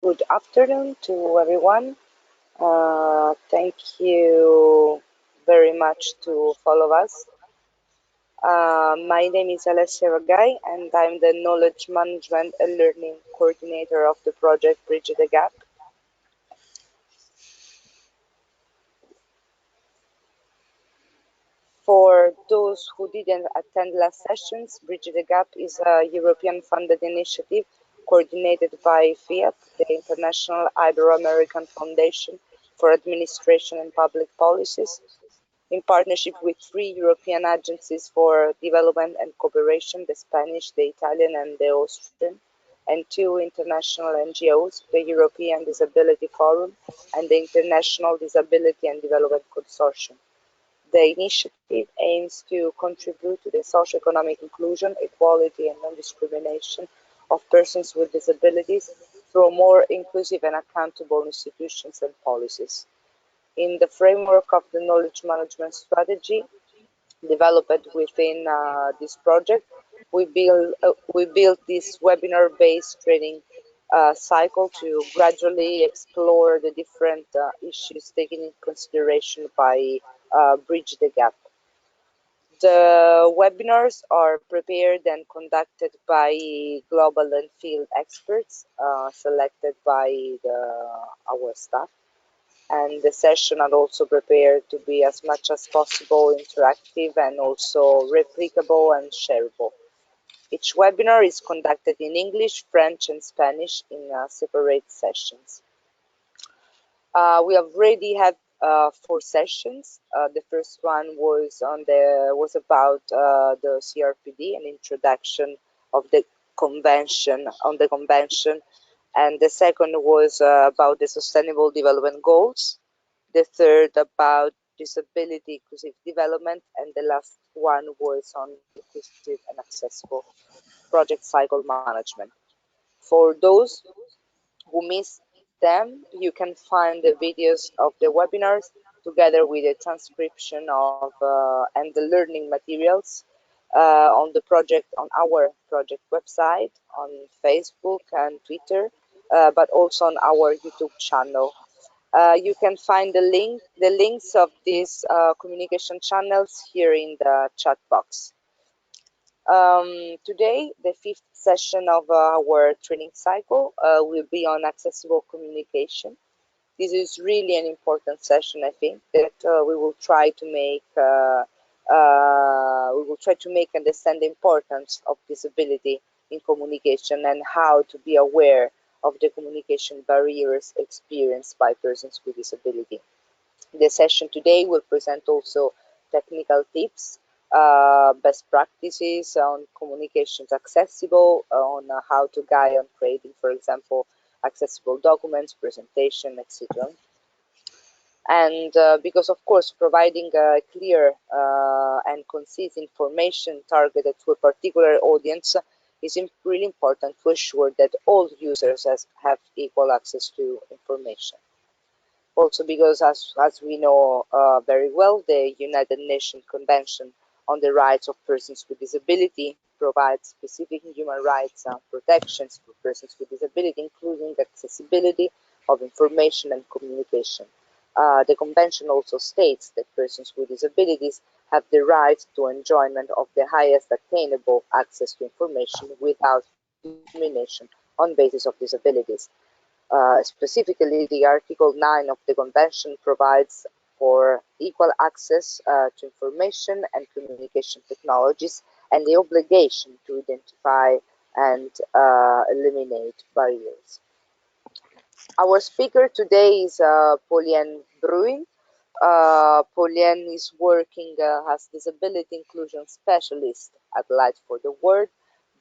Good afternoon to everyone. Thank you very much to follow us. My name is Alessia Ragai, and I'm the Knowledge Management and Learning Coordinator of the project Bridge the Gap. For those who didn't attend last sessions, Bridge the Gap is a European-funded initiative coordinated by FIAP, the International Ibero-American Foundation for Administration and Public Policies, in partnership with three European agencies for development and cooperation, the Spanish, the Italian, and the Austrian, and two international NGOs, the European Disability Forum and the International Disability and Development Consortium. The initiative aims to contribute to the socio-economic inclusion, equality, and non-discrimination of persons with disabilities through more inclusive and accountable institutions and policies. In the framework of the knowledge management strategy developed within this project, we built this webinar-based training cycle to gradually explore the different issues taken into consideration by Bridge the Gap. The webinars are prepared and conducted by global and field experts selected by our staff. And the session are also prepared to be as much as possible interactive and also replicable and shareable. Each webinar is conducted in English, French, and Spanish in separate sessions. We already had 4 sessions. The first one was about the CRPD, an introduction of the convention and the second was about the Sustainable Development Goals. The third about disability inclusive development, and the last one was on inclusive and accessible project cycle management. For those who missed them, you can find the videos of the webinars together with the transcription of and the learning materials on our project website, on Facebook and Twitter, but also on our YouTube channel. You can find the links of these communication channels here in the chat box. Today, the 5th session of our training cycle will be on accessible communication. This is really an important session, I think, that we will try to make understand the importance of disability in communication and how to be aware of the communication barriers experienced by persons with disability. The session today will present also technical tips, best practices on communications accessible, on how to guide on creating, for example, accessible documents, presentation, etc. And because, of course, providing clear and concise information targeted to a particular audience is really important to ensure that all users have equal access to information. Also because, as we know very well, the United Nations Convention on the Rights of Persons with Disability provides specific human rights protections for persons with disability, including accessibility of information and communication. The Convention also states that persons with disabilities have the right to enjoyment of the highest attainable access to information without discrimination on basis of disabilities. Specifically, the Article 9 of the Convention provides for equal access to information and communication technologies and the obligation to identify and eliminate barriers. Our speaker today is Paulien Bruijn. Paulien is working as disability inclusion specialist at Light for the World,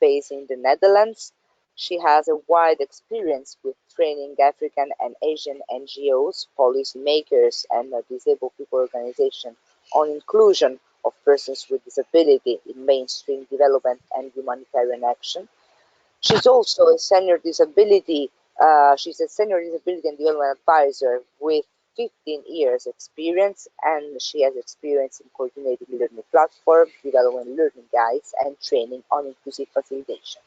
based in the Netherlands. She has a wide experience with training African and Asian NGOs, policymakers, and disabled people organizations on inclusion of persons with disability in mainstream development and humanitarian action. She's also a senior disability and development advisor with 15 years experience, and she has experience in coordinating learning platforms, developing learning guides, and training on inclusive facilitation.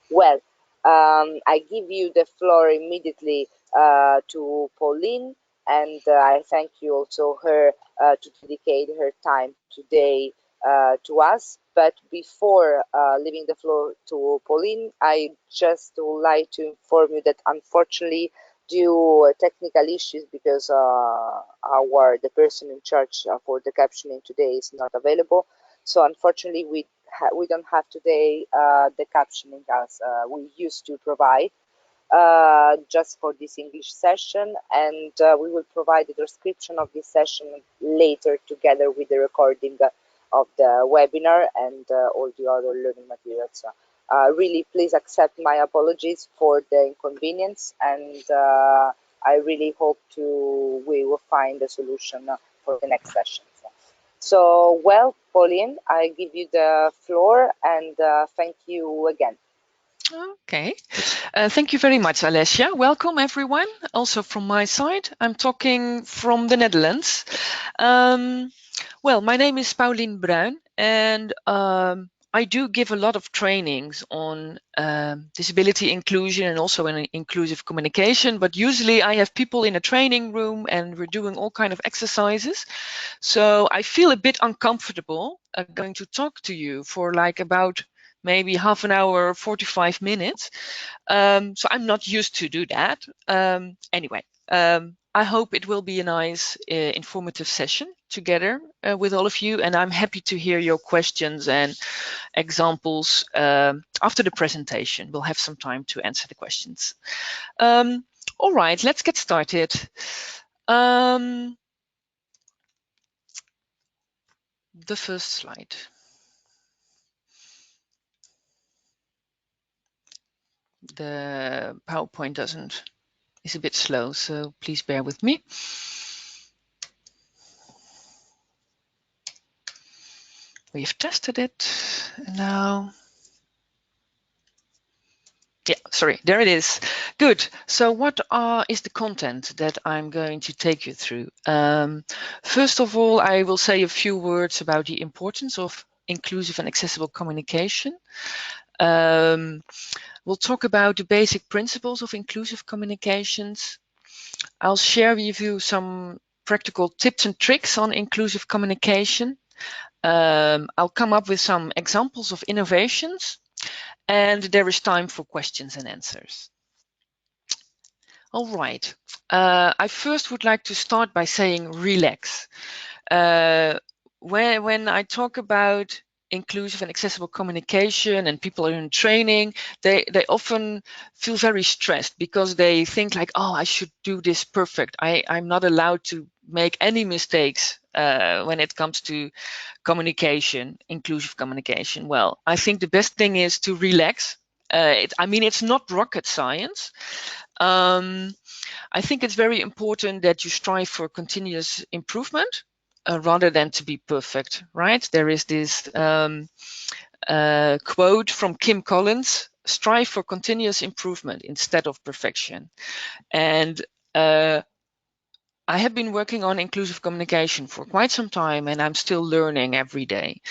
Well, I give you the floor immediately to Pauline, and I thank you also her to dedicate her time today to us. But before leaving the floor to Pauline, I just would like to inform you that unfortunately, due technical issues, because the person in charge for the captioning today is not available, so unfortunately we don't have today the captioning as we used to provide just for this English session, and we will provide the description of this session later together with the recording of the webinar and all the other learning materials. Really, please accept my apologies for the inconvenience, and I really hope we will find a solution for the next sessions. So, well, Pauline, I give you the floor, and thank you again. Okay, thank you very much, Alessia. Welcome everyone, also from my side. I'm talking from the Netherlands. Well, my name is Paulien Bruijn, and I do give a lot of trainings on disability inclusion and also in inclusive communication, but usually I have people in a training room and we're doing all kind of exercises. So I feel a bit uncomfortable going to talk to you for like about maybe half an hour, 45 minutes. So I'm not used to do that. Anyway, I hope it will be a nice, informative session together with all of you, and I'm happy to hear your questions and examples after the presentation. We'll have some time to answer the questions. All right, let's get started. The first slide. The PowerPoint is a bit slow, so please bear with me. We've tested it, and now, yeah, sorry, there it is. Good. So what is the content that I'm going to take you through? First of all, I will say a few words about the importance of inclusive and accessible communication. We'll talk about the basic principles of inclusive communications. I'll share with you some practical tips and tricks on inclusive communication. I'll come up with some examples of innovations, and there is time for questions and answers. All right. I first would like to start by saying relax. When I talk about inclusive and accessible communication and people are in training, they often feel very stressed because they think like, oh, I should do this perfect. I'm not allowed to make any mistakes when it comes to communication, inclusive communication. Well, I think the best thing is to relax. I mean, it's not rocket science. I think it's very important that you strive for continuous improvement rather than to be perfect, right? There is this quote from Kim Collins: strive for continuous improvement instead of perfection. And I have been working on inclusive communication for quite some time, and I'm still learning every day.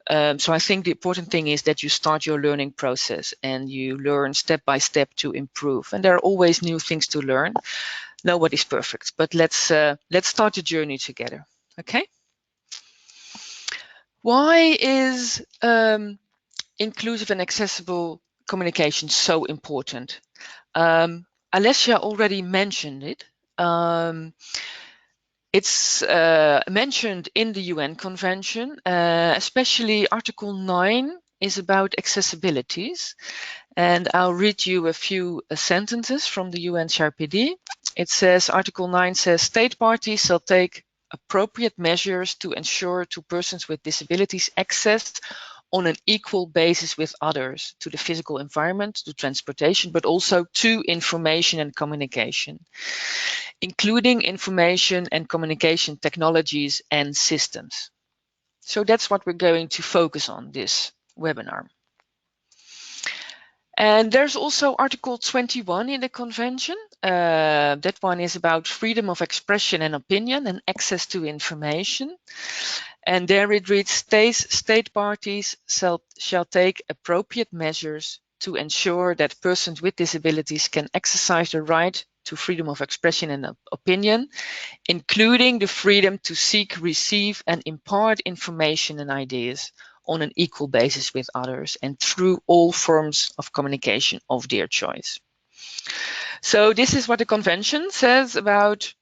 So I think the important thing is that you start your learning process and you learn step by step to improve. And there are always new things to learn. Nobody's perfect, but let's start the journey together. Okay. Why is inclusive and accessible communication so important? Alessia already mentioned it. It's mentioned in the UN Convention, especially Article 9 is about accessibilities. And I'll read you a few sentences from the UN CRPD. It says, Article 9 says, state parties shall take appropriate measures to ensure to persons with disabilities access on an equal basis with others to the physical environment, to transportation, but also to information and communication, including information and communication technologies and systems. So that's what we're going to focus on this webinar. And there's also Article 21 in the Convention. That one is about freedom of expression and opinion and access to information. And there it reads, state parties shall take appropriate measures to ensure that persons with disabilities can exercise the right to freedom of expression and opinion, including the freedom to seek, receive, and impart information and ideas on an equal basis with others and through all forms of communication of their choice. So this is what the convention says about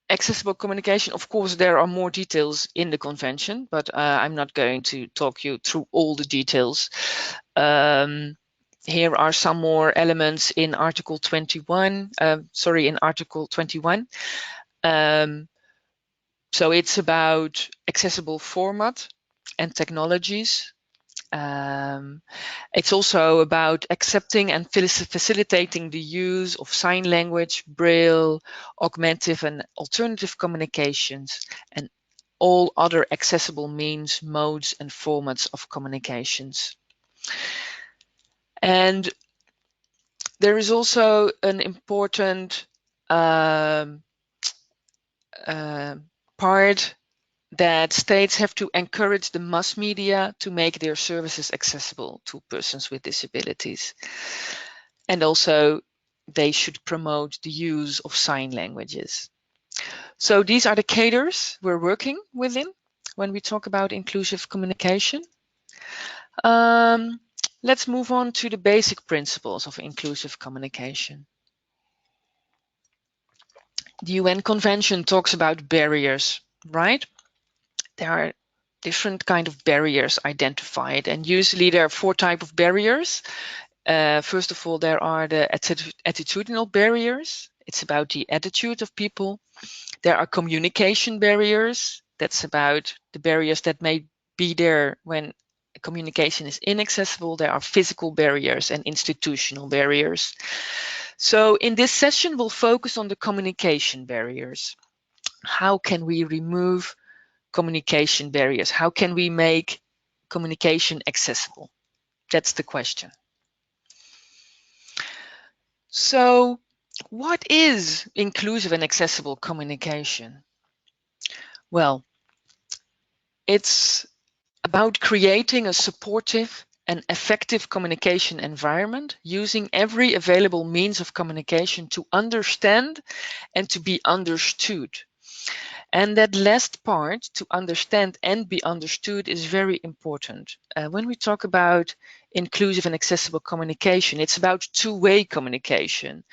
accessible communication. Of course, there are more details in the convention, but I'm not going to talk you through all the details. Here are some more elements in Article 21. In Article 21. So it's about accessible format and technologies. It's also about accepting and facilitating the use of sign language, braille, augmentative and alternative communications, and all other accessible means, modes, and formats of communications. And there is also an important part that states have to encourage the mass media to make their services accessible to persons with disabilities. And also they should promote the use of sign languages. So these are the cadres we're working within when we talk about inclusive communication. Let's move on to the basic principles of inclusive communication. The UN Convention talks about barriers, right? There are different kind of barriers identified, and usually there are 4 types of barriers. First of all, there are the attitudinal barriers. It's about the attitude of people. There are communication barriers. That's about the barriers that may be there when communication is inaccessible. There are physical barriers and institutional barriers. So in this session, we'll focus on the communication barriers. How can we remove communication barriers? How can we make communication accessible? That's the question. So, what is inclusive and accessible communication? Well, it's about creating a supportive and effective communication environment using every available means of communication to understand and to be understood. And that last part, to understand and be understood, is very important. When we talk about inclusive and accessible communication, it's about two-way communication.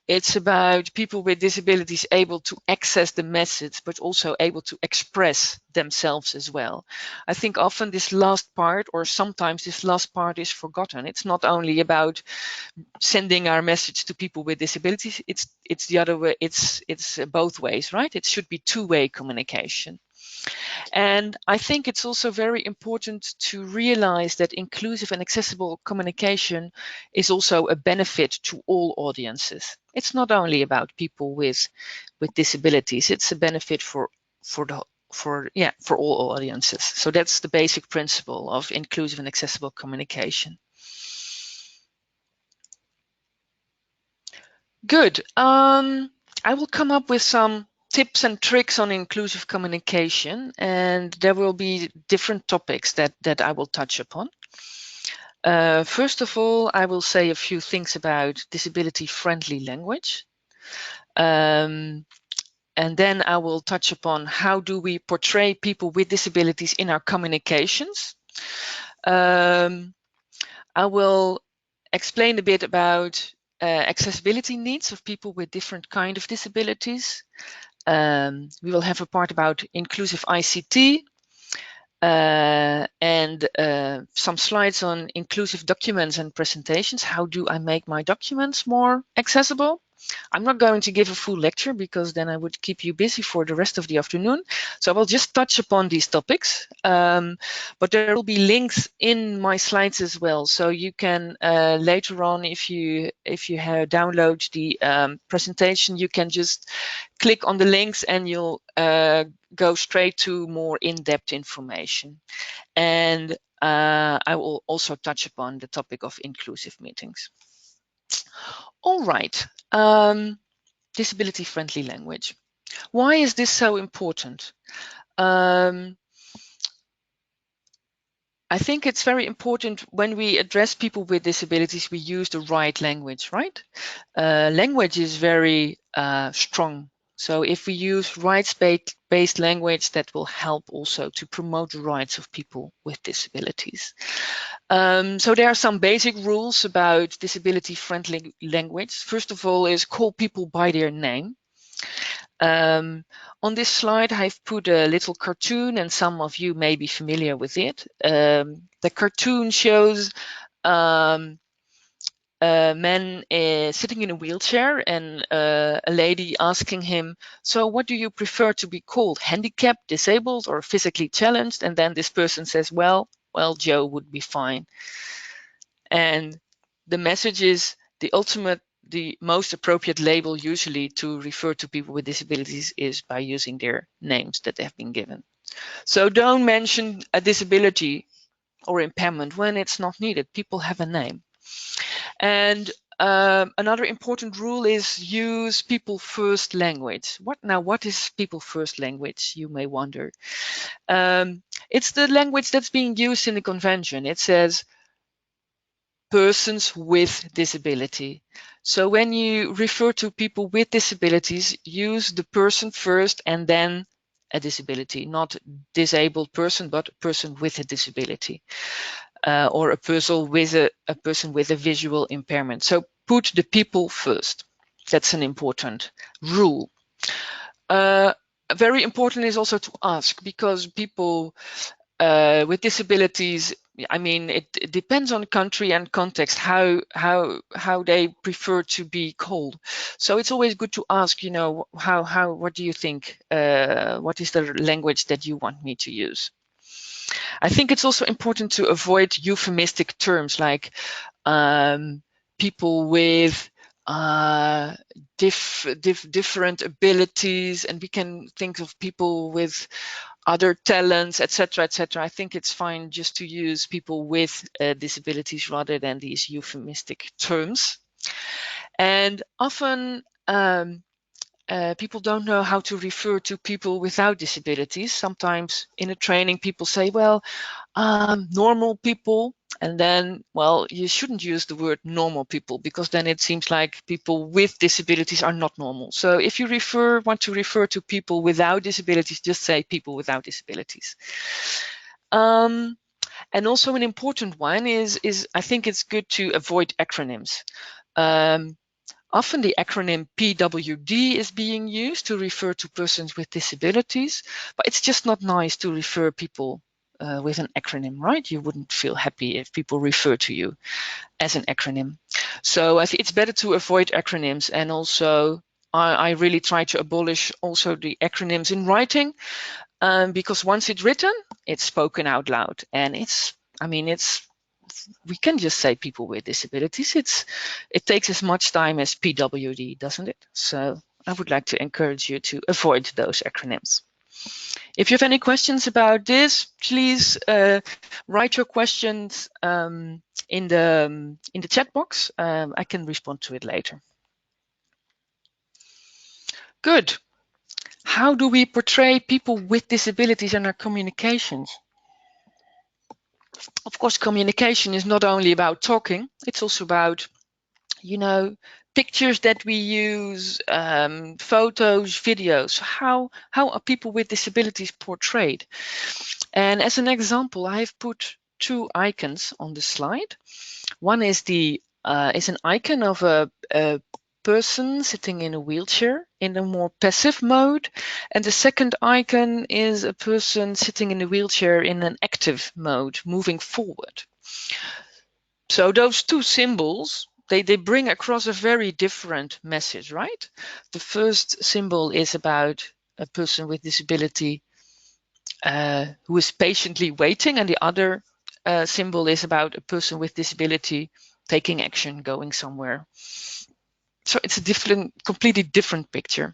It's about people with disabilities able to access the message, but also able to express themselves as well. I think often this last part, or sometimes this last part, is forgotten. It's not only about sending our message to people with disabilities, it's the other way. It's both ways, right? It should be two-way communication. And I think it's also very important to realize that inclusive and accessible communication is also a benefit to all audiences. It's not only about people with disabilities, it's a benefit for all audiences. So that's the basic principle of inclusive and accessible communication. Good. I will come up with some tips and tricks on inclusive communication, and there will be different topics that I will touch upon. First of all, I will say a few things about disability-friendly language. And then I will touch upon how do we portray people with disabilities in our communications. I will explain a bit about accessibility needs of people with different kind of disabilities. We will have a part about inclusive ICT and some slides on inclusive documents and presentations. How do I make my documents more accessible? I'm not going to give a full lecture because then I would keep you busy for the rest of the afternoon. So I will just touch upon these topics, but there will be links in my slides as well. So you can later on, if you download the presentation, you can just click on the links and you'll go straight to more in-depth information. And I will also touch upon the topic of inclusive meetings. All right, disability-friendly language. Why is this so important? I think it's very important when we address people with disabilities, we use the right language, right? Language is very strong. So if we use rights-based language, that will help also to promote the rights of people with disabilities. So there are some basic rules about disability-friendly language. First of all is call people by their name. On this slide, I've put a little cartoon, and some of you may be familiar with it. The cartoon shows a man sitting in a wheelchair and a lady asking him, so what do you prefer to be called, handicapped, disabled, or physically challenged? And then this person says, well, Joe would be fine. And the message is the most appropriate label usually to refer to people with disabilities is by using their names that have been given. So don't mention a disability or impairment when it's not needed. People have a name. And another important rule is use people first language. What is people first language, you may wonder? It's the language that's being used in the convention. It says persons with disability. So when you refer to people with disabilities, use the person first and then a disability, not disabled person, but a person with a disability, or a person with a visual impairment. So put the people first. That's an important rule. Very important is also to ask, because people with disabilities, I mean, it depends on country and context how they prefer to be called. So it's always good to ask, you know, what do you think? What is the language that you want me to use? I think it's also important to avoid euphemistic terms like people with different abilities, and we can think of people with other talents, etc., etc. I think it's fine just to use people with disabilities rather than these euphemistic terms. And often people don't know how to refer to people without disabilities. Sometimes in a training, people say, well, normal people, and then, well, you shouldn't use the word normal people, because then it seems like people with disabilities are not normal. So if you want to refer to people without disabilities, just say people without disabilities. And also an important one is I think it's good to avoid acronyms. Often the acronym PWD is being used to refer to persons with disabilities, but it's just not nice to refer people with an acronym, right? You wouldn't feel happy if people refer to you as an acronym. So I think it's better to avoid acronyms, and also I really try to abolish also the acronyms in writing, because once it's written, it's spoken out loud, and we can just say people with disabilities. It takes as much time as PWD, doesn't it? So I would like to encourage you to avoid those acronyms. If you have any questions about this, please write your questions in the chat box. I can respond to it later. Good. How do we portray people with disabilities in our communications? Of course, communication is not only about talking, it's also about, you know, pictures that we use, photos, videos. How are people with disabilities portrayed? And as an example, I've put two icons on the slide. One is an icon of a person sitting in a wheelchair in a more passive mode, and the second icon is a person sitting in a wheelchair in an active mode, moving forward. So those two symbols, they bring across a very different message, right? The first symbol is about a person with disability who is patiently waiting, and the other symbol is about a person with disability taking action, going somewhere. So it's a completely different picture.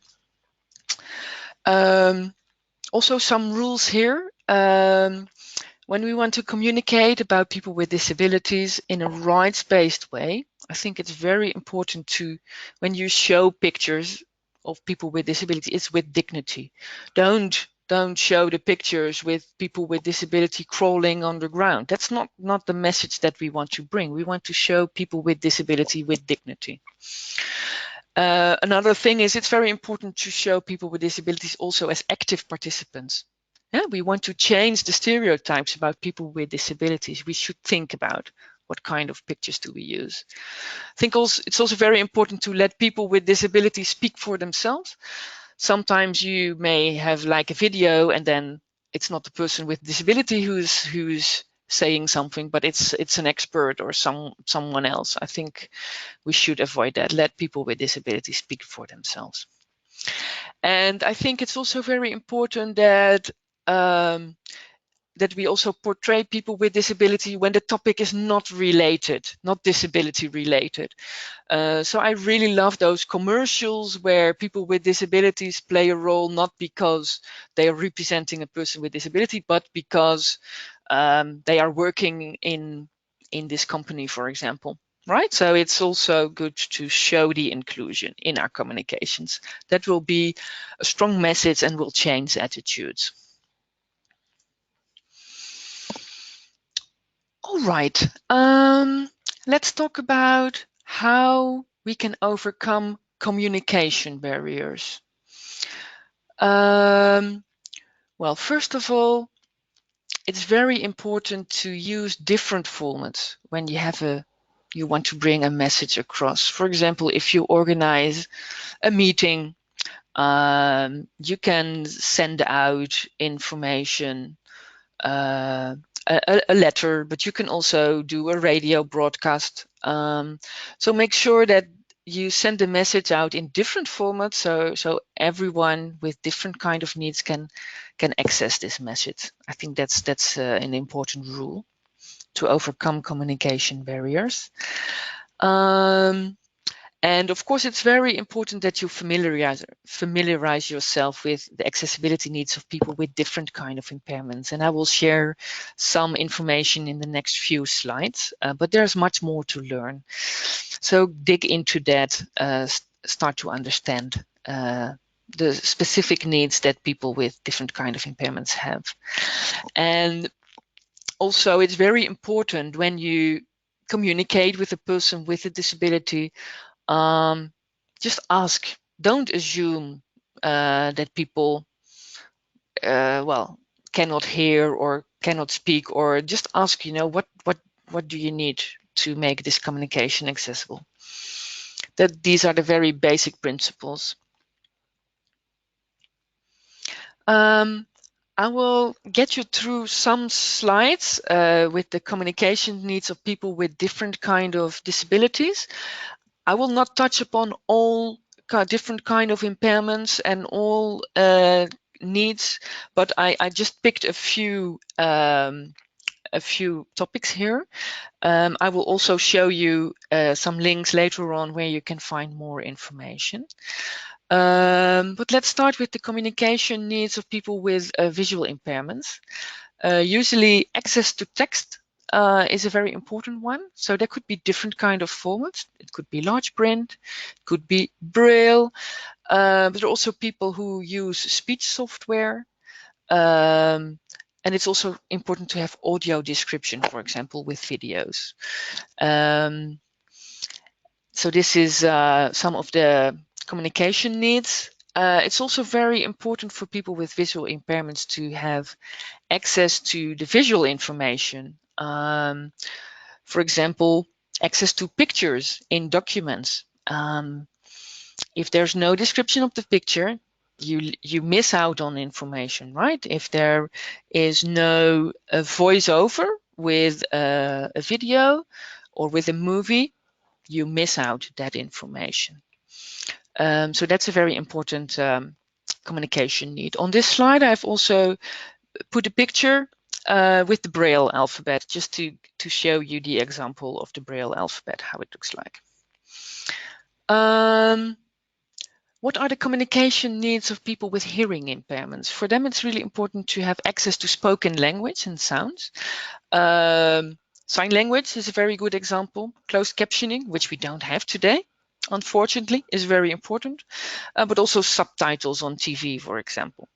Also some rules here. When we want to communicate about people with disabilities in a rights-based way, I think it's very important to, when you show pictures of people with disabilities, it's with dignity. Don't don't show the pictures with people with disability crawling on the ground. That's not the message that we want to bring. We want to show people with disability with dignity. Another thing is it's very important to show people with disabilities also as active participants. Yeah, we want to change the stereotypes about people with disabilities. We should think about what kind of pictures do we use. I think also it's also very important to let people with disabilities speak for themselves. Sometimes you may have like a video and then it's not the person with disability who's saying something, but it's an expert or someone else. I think we should avoid that. Let people with disabilities speak for themselves. And I think it's also very important that that we also portray people with disability when the topic is not related, not disability related. So I really love those commercials where people with disabilities play a role, not because they are representing a person with disability, but because they are working in this company, for example. Right, so it's also good to show the inclusion in our communications. That will be a strong message and will change attitudes. All right, let's talk about how we can overcome communication barriers. Well, first of all, it's very important to use different formats when you want to bring a message across. For example, if you organize a meeting, you can send out information, a letter, but you can also do a radio broadcast. So make sure that you send the message out in different formats, so everyone with different kind of needs can access this message. I think that's an important rule to overcome communication barriers. And of course, it's very important that you familiarize yourself with the accessibility needs of people with different kind of impairments. And I will share some information in the next few slides, but there's much more to learn. So dig into that, start to understand the specific needs that people with different kind of impairments have. And also, it's very important when you communicate with a person with a disability, just ask. Don't assume that people, well, cannot hear or cannot speak, or just ask. What do you need to make this communication accessible? That these are the very basic principles. I will get you through some slides with the communication needs of people with different kind of disabilities. I will not touch upon all different kind of impairments and all needs, but I just picked a few topics here. I will also show you some links later on where you can find more information. But let's start with the communication needs of people with visual impairments. Usually access to text is a very important one. So there could be different kind of formats. It could be large print, it could be Braille, but there are also people who use speech software. And it's also important to have audio description, for example, with videos. So this is some of the communication needs. It's also very important for people with visual impairments to have access to the visual information. For example, access to pictures in documents. If there's no description of the picture, you miss out on information, right? If there is no voiceover with a video or with a movie, you miss out that information. So that's a very important communication need. On this slide, I've also put a picture with the Braille alphabet, just to show you the example of the Braille alphabet, how it looks like. What are the communication needs of people with hearing impairments? For them, it's really important to have access to spoken language and sounds. Sign language is a very good example. Closed captioning, which we don't have today, unfortunately, is very important, but also subtitles on TV, for example.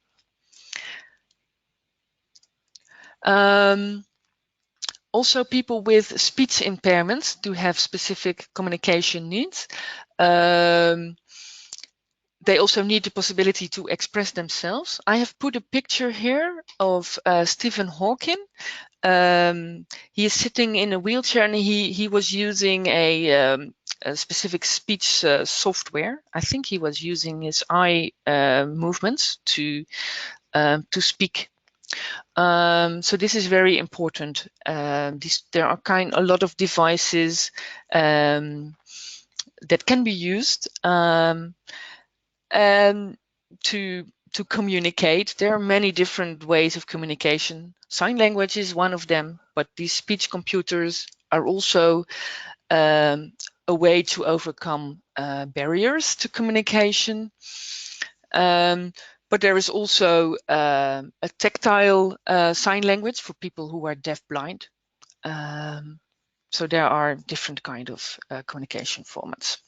Also, people with speech impairments do have specific communication needs. They also need the possibility to express themselves. I have put a picture here of Stephen Hawking. He is sitting in a wheelchair, and he was using a specific speech software. I think he was using his eye movements to speak. So this is very important. There are a lot of devices that can be used to communicate. There are many different ways of communication. Sign language is one of them, but these speech computers are also a way to overcome barriers to communication. But there is also a tactile sign language for people who are deaf-blind. So there are different kind of communication formats.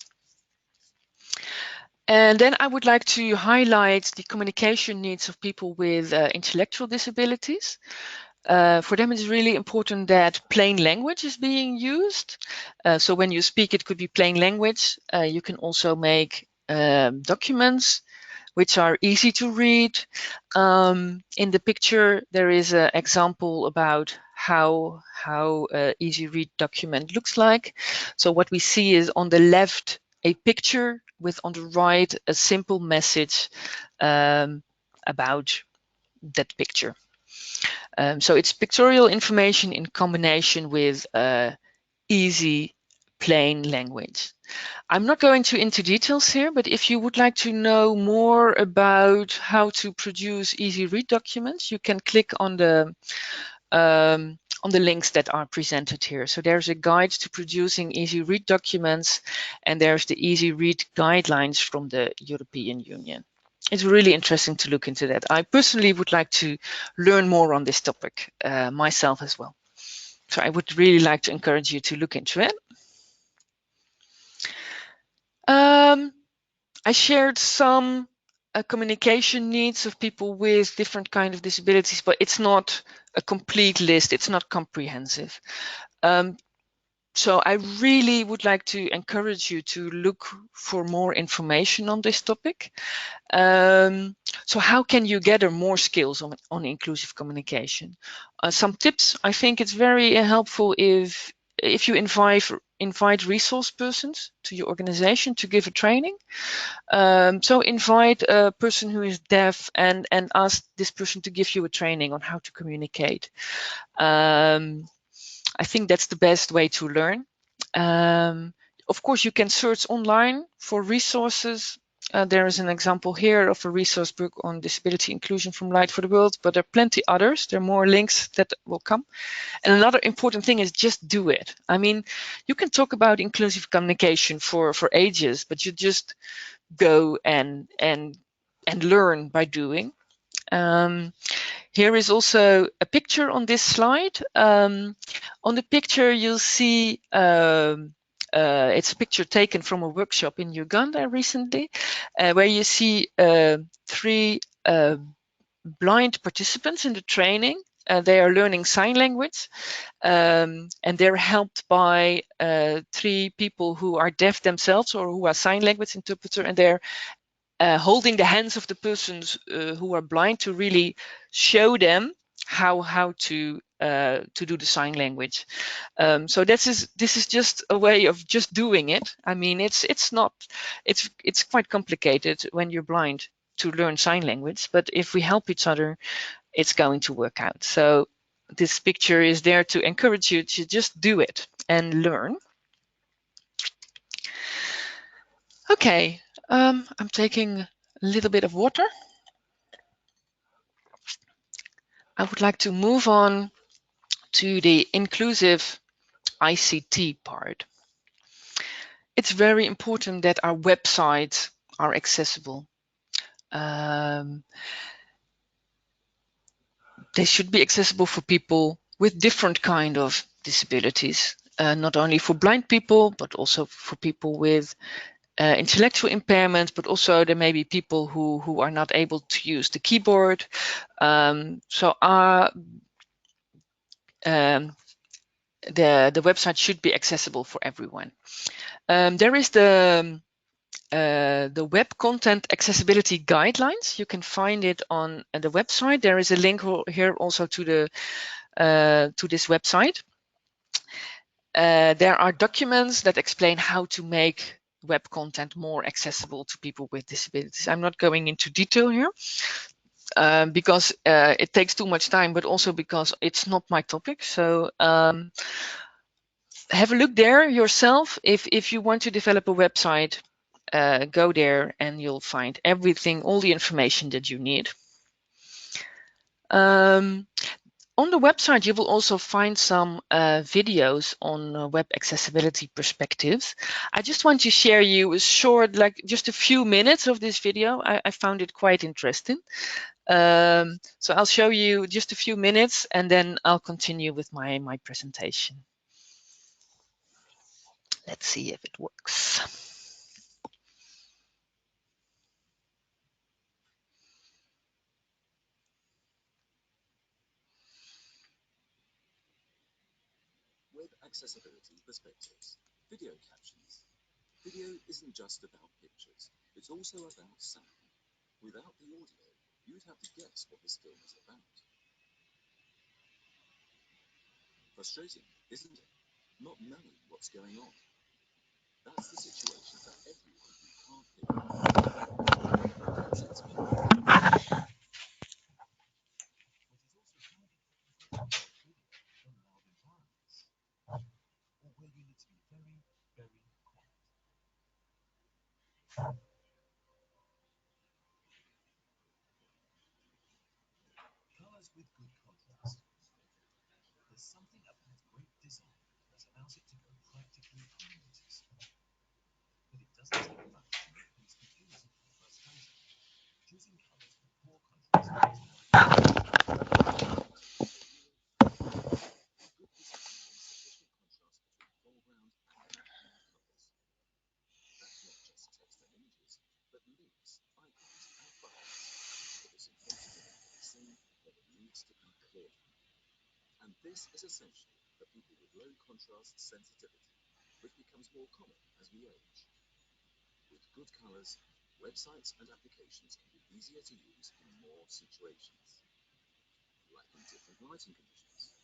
And then I would like to highlight the communication needs of people with intellectual disabilities. For them, it's really important that plain language is being used. So when you speak, it could be plain language. You can also make documents which are easy to read. In the picture, there is an example about how easy read document looks like. So what we see is on the left a picture with on the right a simple message about that picture. So it's pictorial information in combination with easy plain language. I'm not going into details here, but if you would like to know more about how to produce easy read documents, you can click on the links that are presented here. So there's a guide to producing easy read documents, and there's the easy read guidelines from the European Union. It's really interesting to look into that. I personally would like to learn more on this topic myself as well. So I would really like to encourage you to look into it. I shared some communication needs of people with different kind of disabilities, but it's not a complete list. It's not comprehensive. So I really would like to encourage you to look for more information on this topic. So how can you gather more skills on inclusive communication? Some tips. I think it's very helpful if you invite resource persons to your organization to give a training. So invite a person who is deaf and ask this person to give you a training on how to communicate. I think that's the best way to learn. Of course, you can search online for resources. There is an example here of a resource book on disability inclusion from Light for the World, but there are plenty others. There are more links that will come. And another important thing is just do it. I mean, you can talk about inclusive communication for ages, but you just go and learn by doing. Here is also a picture on this slide. On the picture, you'll see it's a picture taken from a workshop in Uganda recently, where you see 3 blind participants in the training. They are learning sign language, and they're helped by 3 people who are deaf themselves or who are sign language interpreter, and they're holding the hands of the persons who are blind to really show them how to do the sign language. So this is just a way of just doing it. I mean, it's quite complicated when you're blind to learn sign language, but if we help each other, it's going to work out. So this picture is there to encourage you to just do it and learn. Okay, I'm taking a little bit of water. I would like to move on to the inclusive ICT part. It's very important that our websites are accessible. They should be accessible for people with different kind of disabilities, not only for blind people, but also for people with intellectual impairment, but also there may be people who are not able to use the keyboard. So the website should be accessible for everyone. There is the web content accessibility guidelines. You can find it on the website. There is a link here also to this website. There are documents that explain how to make web content more accessible to people with disabilities. I'm not going into detail here because it takes too much time, but also because it's not my topic. So have a look there yourself. If you want to develop a website, go there and you'll find everything, all the information that you need. On the website, you will also find some videos on web accessibility perspectives. I just want to share you a short, like just a few minutes of this video. I found it quite interesting. So I'll show you just a few minutes and then I'll continue with my presentation. Let's see if it works. Web accessibility perspectives. Video captions. Video isn't just about pictures, it's also about sound. Without the audio, you'd have to guess what this film is about. Frustrating, isn't it? Not knowing what's going on. That's the situation for everyone who can't hear. Captions mean or where you need to be very, very quiet. Colors with good contrast. There's something about great design that allows it to go practically unnoticed. But it doesn't take much to make things confusing or frustrating. Choosing colors with poor contrast is good design means sufficient contrast between foreground and background colors. That's not just text and images, but links, icons, and buttons. It is important to make things seen when it needs to be clear. And this is essential for people with low contrast sensitivity, which becomes more common as we age. With good colors, websites and applications can be easier to use in more situations, like in different lighting conditions.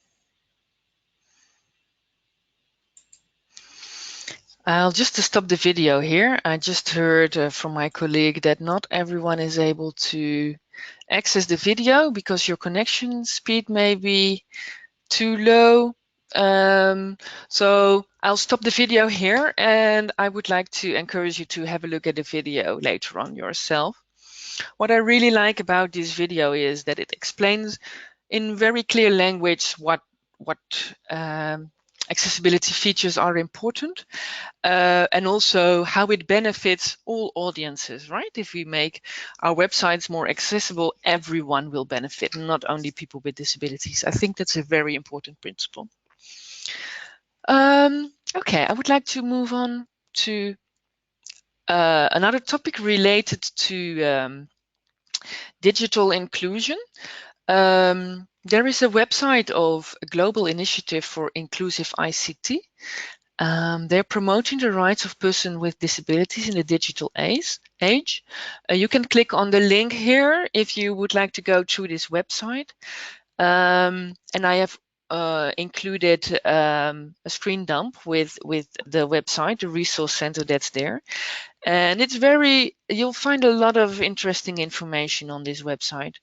I'll just stop the video here. I just heard from my colleague that not everyone is able to access the video because your connection speed may be too low. So I'll stop the video here and I would like to encourage you to have a look at the video later on yourself. What I really like about this video is that it explains in very clear language what accessibility features are important and also how it benefits all audiences, right? If we make our websites more accessible, everyone will benefit, not only people with disabilities. I think that's a very important principle. Okay, I would like to move on to another topic related to digital inclusion. There is a website of a global initiative for inclusive ICT. They're promoting the rights of persons with disabilities in the digital age. You can click on the link here if you would like to go to this website. And I have included a screen dump with the website, the resource center that's there. And it's you'll find a lot of interesting information on this website.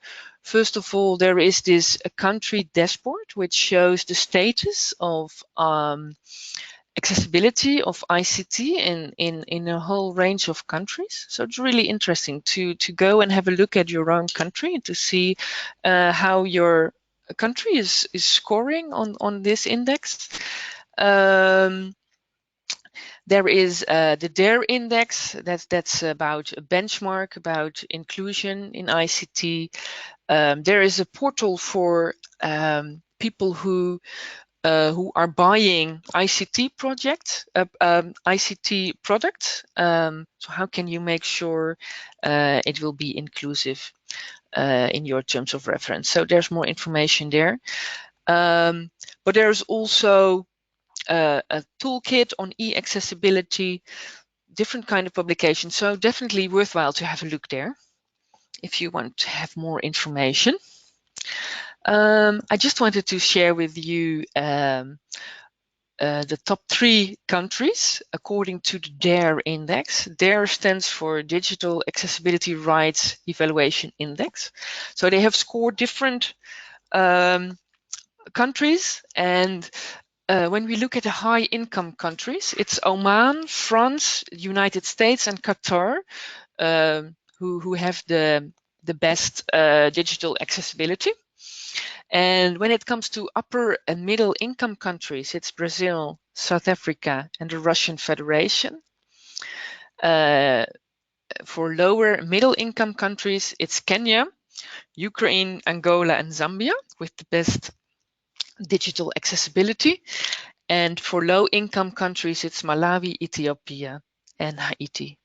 First of all, there is this country dashboard, which shows the status of accessibility of ICT in a whole range of countries. So it's really interesting to go and have a look at your own country and to see how your country is scoring on this index. There is the DARE index, that's about a benchmark about inclusion in ICT. There is a portal for people who are buying ICT projects, ICT products. So how can you make sure it will be inclusive in your terms of reference? So there's more information there. But there's also a toolkit on e-accessibility, different kind of publications. So definitely worthwhile to have a look there if you want to have more information. I just wanted to share with you the top 3 countries according to the DARE index. DARE stands for Digital Accessibility Rights Evaluation Index. So they have scored different countries, and when we look at the high income countries, it's Oman, France, United States, and Qatar who have the best digital accessibility. And when it comes to upper and middle income countries, it's Brazil, South Africa, and the Russian Federation. For lower middle income countries, it's Kenya, Ukraine, Angola, and Zambia with the best digital accessibility. And for low income countries, it's Malawi, Ethiopia, and Haiti.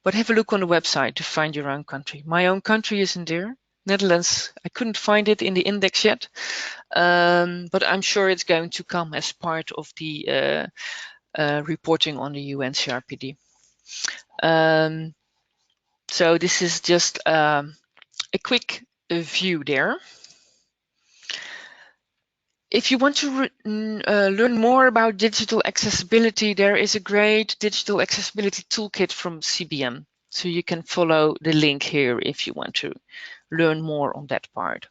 But have a look on the website to find your own country. My own country isn't there. Netherlands, I couldn't find it in the index yet, but I'm sure it's going to come as part of the reporting on the UNCRPD. So this is just a quick view there. If you want to learn more about digital accessibility, there is a great digital accessibility toolkit from CBM. So you can follow the link here if you want to learn more on that part.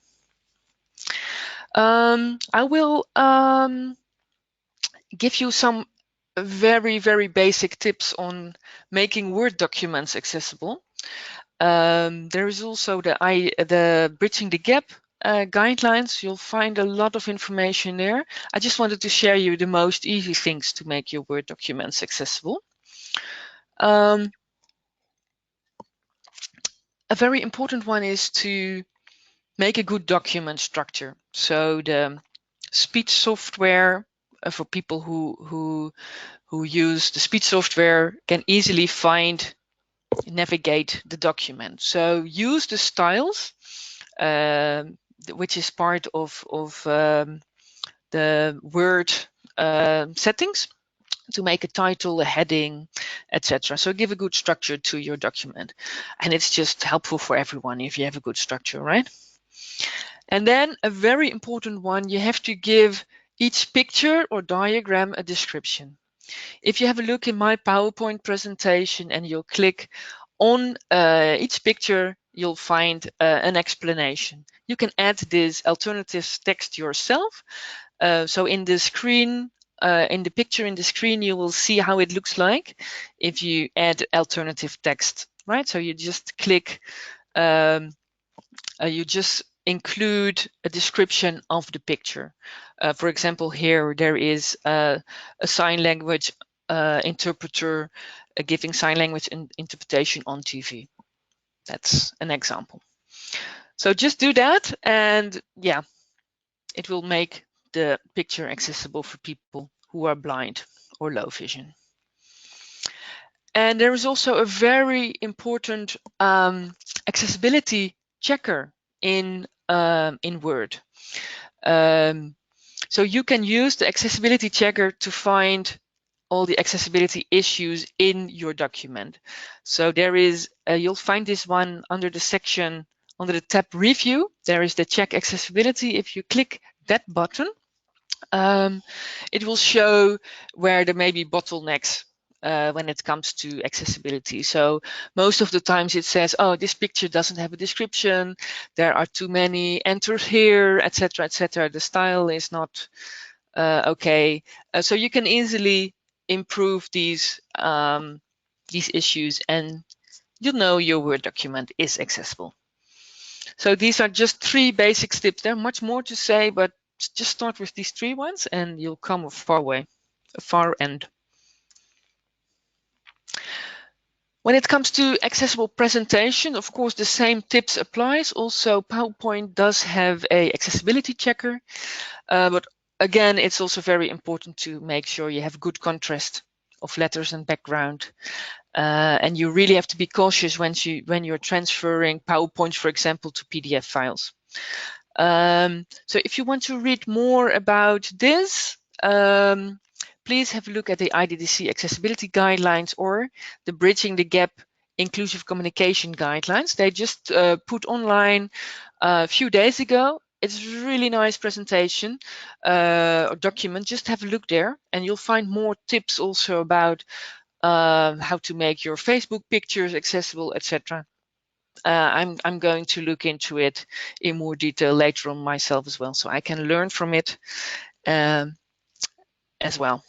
I will give you some very, very basic tips on making Word documents accessible. There is also the Bridging the Gap guidelines. You'll find a lot of information there. I just wanted to share you the most easy things to make your Word documents accessible. A very important one is to make a good document structure. So the speech software for people who use the speech software can easily navigate the document. So use the styles, which is part of the Word settings, to make a title, a heading, etc. So give a good structure to your document. And it's just helpful for everyone if you have a good structure, right? And then a very important one, you have to give each picture or diagram a description. If you have a look in my PowerPoint presentation and you'll click on each picture, you'll find an explanation. You can add this alternative text yourself. So in the screen, in the picture in the screen, you will see how it looks like if you add alternative text, right? So you just click, you just include a description of the picture. For example, here there is a sign language interpreter giving sign language interpretation on TV. That's an example. So just do that, and yeah, it will make the picture accessible for people who are blind or low vision. And there is also a very important accessibility checker in Word. So you can use the accessibility checker to find all the accessibility issues in your document. So there is, you'll find this one under the section, under the tab Review. There is the Check Accessibility. If you click that button, it will show where there may be bottlenecks when it comes to accessibility. So most of the times it says, oh, this picture doesn't have a description, there are too many enters here, etc., etc. The style is not okay. So you can easily improve these issues, and you'll know your Word document is accessible. So these are just 3 basic tips. There are much more to say, but just start with these 3 ones and you'll come a far end. When it comes to accessible presentation, of course, the same tips applies. Also, PowerPoint does have a accessibility checker, but again, it's also very important to make sure you have good contrast of letters and background. And you really have to be cautious when you're transferring PowerPoint, for example, to PDF files. So if you want to read more about this, please have a look at the IDDC accessibility guidelines or the Bridging the Gap inclusive communication guidelines. They just put online a few days ago. It's a really nice presentation or document. Just have a look there and you'll find more tips also about how to make your Facebook pictures accessible, etc. I'm going to look into it in more detail later on myself as well, so I can learn from it as well.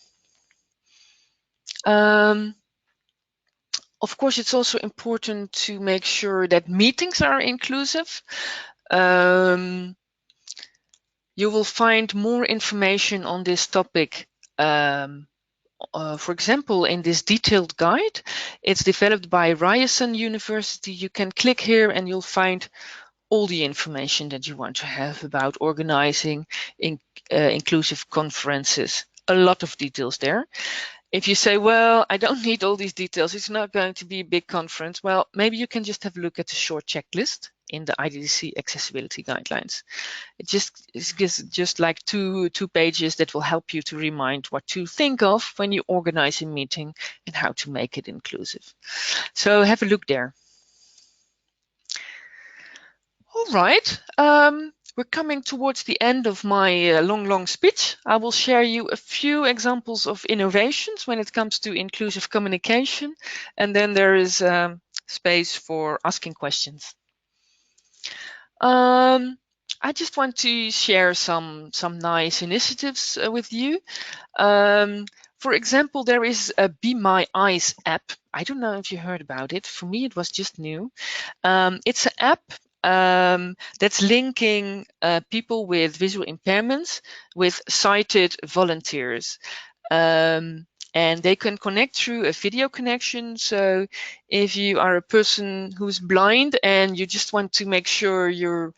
Of course, it's also important to make sure that meetings are inclusive. You will find more information on this topic, for example, in this detailed guide. It's developed by Ryerson University. You can click here and you'll find all the information that you want to have about organizing inclusive conferences. A lot of details there. If you say, well, I don't need all these details, it's not going to be a big conference, well, maybe you can just have a look at the short checklist in the IDDC accessibility guidelines. It's just like two pages that will help you to remind what to think of when you organize a meeting and how to make it inclusive. So have a look there. All right, we're coming towards the end of my long speech. I will share you a few examples of innovations when it comes to inclusive communication, and then there is space for asking questions. I just want to share some nice initiatives with you. For example, there is a Be My Eyes app. I don't know if you heard about it. For me, it was just new. It's an app that's linking people with visual impairments with sighted volunteers. And they can connect through a video connection. So if you are a person who's blind and you just want to make sure you're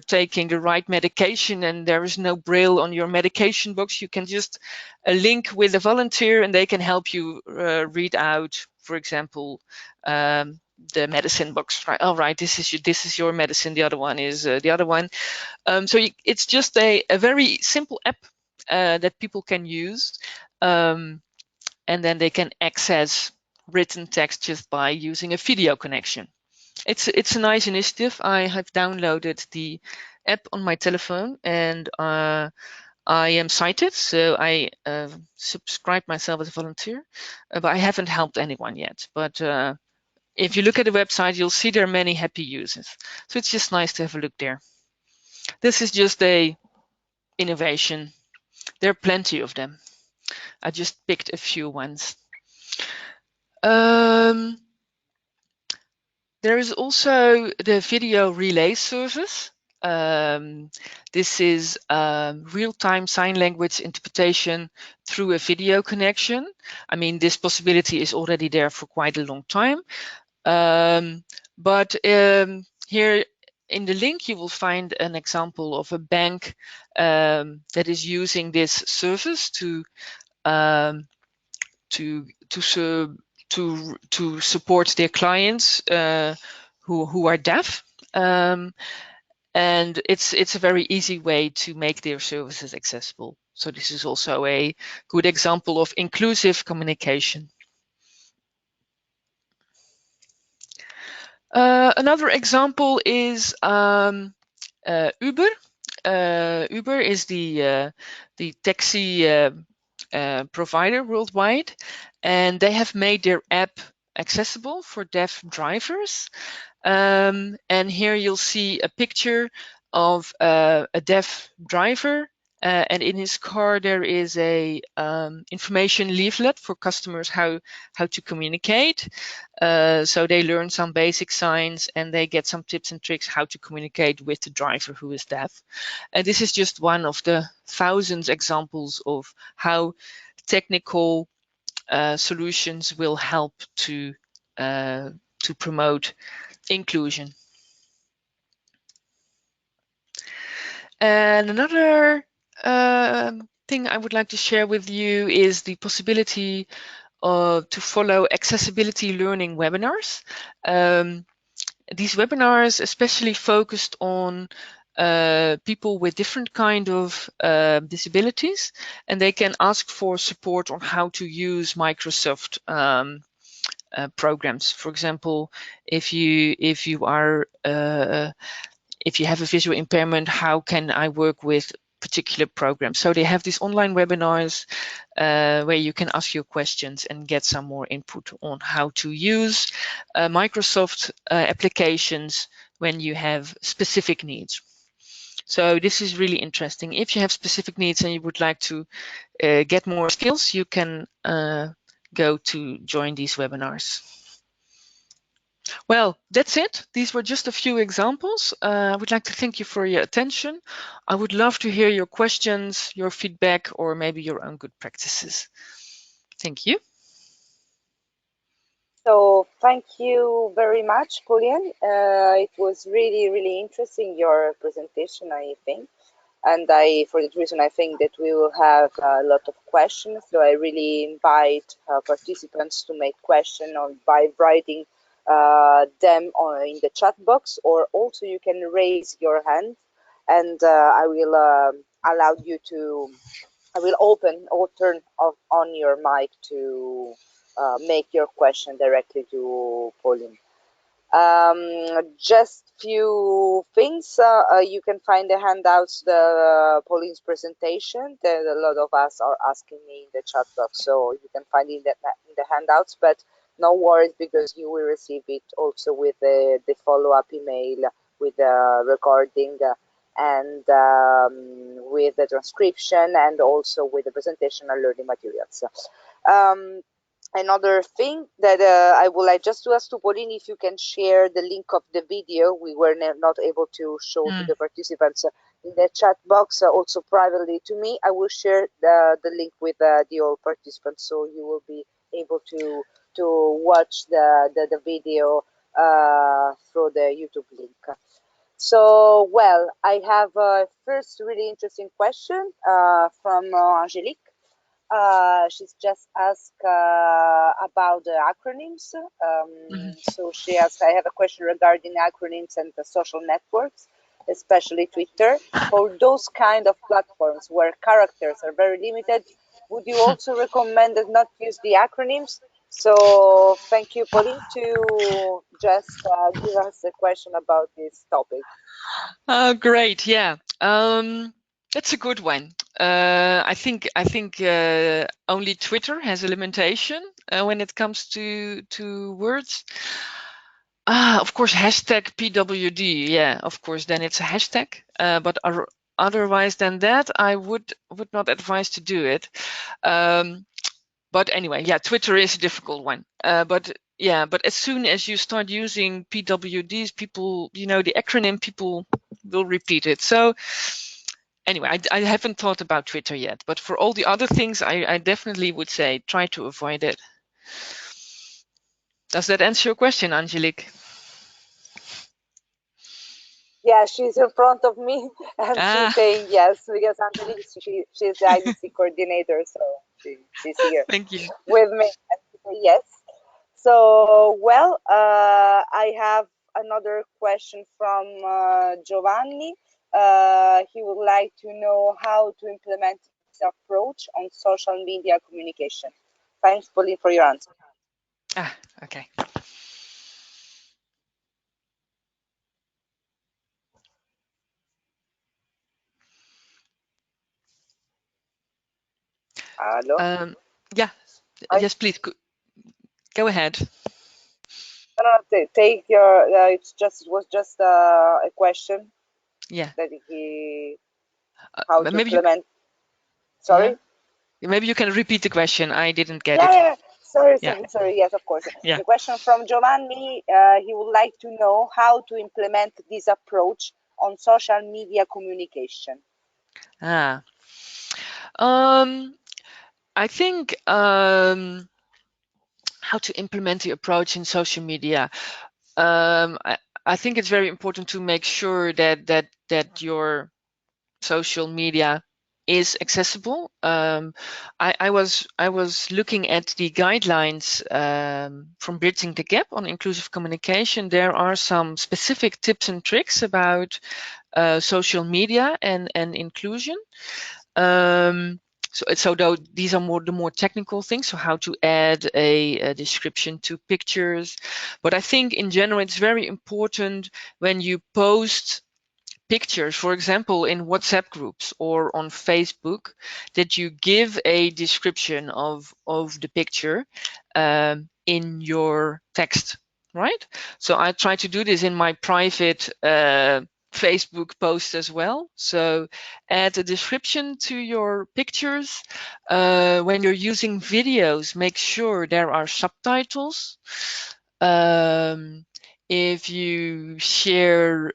taking the right medication and there is no braille on your medication box, you can just link with a volunteer and they can help you read out, for example, the medicine box. Right? All right, this is your medicine. The other one is the other one. So it's just a very simple app that people can use. And then they can access written text just by using a video connection. It's a nice initiative. I have downloaded the app on my telephone and I am sighted, so I subscribe myself as a volunteer, but I haven't helped anyone yet. But if you look at the website, you'll see there are many happy users. So it's just nice to have a look there. This is just a innovation. There are plenty of them. I just picked a few ones. There is also the video relay service. This is real-time sign language interpretation through a video connection. I mean, this possibility is already there for quite a long time. But here in the link, you will find an example of a bank that is using this service to support their clients who are deaf. And it's a very easy way to make their services accessible. So this is also a good example of inclusive communication. Another example is Uber. Uber is the taxi provider worldwide, and they have made their app accessible for deaf drivers. And here you'll see a picture of a deaf driver, and in his car there is a information leaflet for customers how to communicate. So they learn some basic signs and they get some tips and tricks how to communicate with the driver who is deaf. And this is just one of the thousands examples of how technical solutions will help to promote inclusion. And another thing I would like to share with you is the possibility to follow accessibility learning webinars. These webinars especially focused on people with different kind of disabilities, and they can ask for support on how to use Microsoft programs. For example, if you are if you have a visual impairment, how can I work with particular programs? So they have these online webinars where you can ask your questions and get some more input on how to use Microsoft applications when you have specific needs. So this is really interesting. If you have specific needs and you would like to get more skills, you can go to join these webinars. Well, that's it. These were just a few examples. I would like to thank you for your attention. I would love to hear your questions, your feedback, or maybe your own good practices. Thank you. So thank you very much, Paulien. It was really interesting, your presentation, I think. And for that reason, I think that we will have a lot of questions. So I really invite participants to make questions by writing them in the chat box, or also you can raise your hand, and I will allow you to. I will open or turn on your mic to make your question directly to Pauline. Just few things. You can find the handouts, the Pauline's presentation. There, a lot of us are asking me in the chat box, so you can find it in the handouts. But no worries, because you will receive it also with the follow-up email with the recording and with the transcription, and also with the presentation and learning materials. Another thing that I would like just to ask to Pauline, if you can share the link of the video we were not able to show to the participants in the chat box, also privately to me. I will share the link with the all participants, so you will be able to watch the video through the YouTube link. So, well, I have a first really interesting question from Angelique. She's just asked about the acronyms. So she asked, I have a question regarding acronyms and the social networks, especially Twitter. For those kind of platforms where characters are very limited, would you also recommend not use the acronyms? So thank you, Pauline, to just give us a question about this topic. Oh, great! Yeah, that's a good one. I think only Twitter has a limitation when it comes to words. Of course, hashtag PWD. Yeah, of course, then it's a hashtag. But otherwise than that, I would not advise to do it. But anyway, yeah, Twitter is a difficult one. But as soon as you start using PWDs, people, the acronym, people will repeat it. So anyway, I haven't thought about Twitter yet, but for all the other things, I definitely would say try to avoid it. Does that answer your question, Angelique? Yeah, she's in front of me and she's saying yes, because Angelique, she's the IDC coordinator, so she's here. Thank you. With me. Yes. So, well, I have another question from Giovanni. He would like to know how to implement this approach on social media communication. Thanks, Pauline, for your answer. Okay. Hello? Yeah. Yes, please. Go ahead. No, take your. It was just a question. Yeah. That he how to maybe implement. Sorry. Yeah. Maybe you can repeat the question. I didn't get it. Yeah. Sorry. Yes, of course. Yeah. The question from Giovanni. He would like to know how to implement this approach on social media communication. I think how to implement the approach in social media. I think it's very important to make sure that your social media is accessible. I was looking at the guidelines from Bridging the Gap on inclusive communication. There are some specific tips and tricks about social media and inclusion. So though these are the more technical things, so how to add a description to pictures. But I think in general it's very important when you post pictures, for example, in WhatsApp groups or on Facebook, that you give a description of the picture in your text, right? So I try to do this in my private Facebook post as well. So add a description to your pictures. When you're using videos, make sure there are subtitles. If you share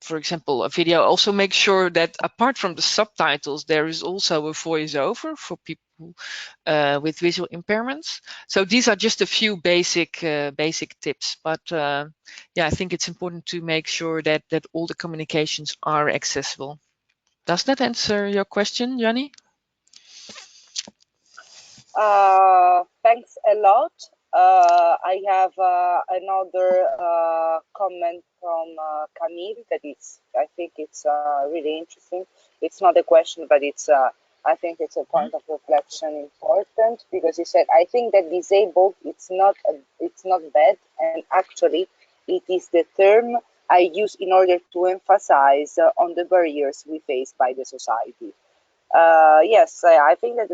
for example, a video, also make sure that apart from the subtitles, there is also a voiceover for people with visual impairments. So these are just a few basic tips, but yeah, I think it's important to make sure that all the communications are accessible. Does that answer your question, Johnny? Thanks a lot. I have another comment from Camille that is, I think it's really interesting. It's not a question, but it's, I think it's a point of reflection important, because he said, I think that disabled, it's not bad, and actually it is the term I use in order to emphasize on the barriers we face by the society. Yes, I think that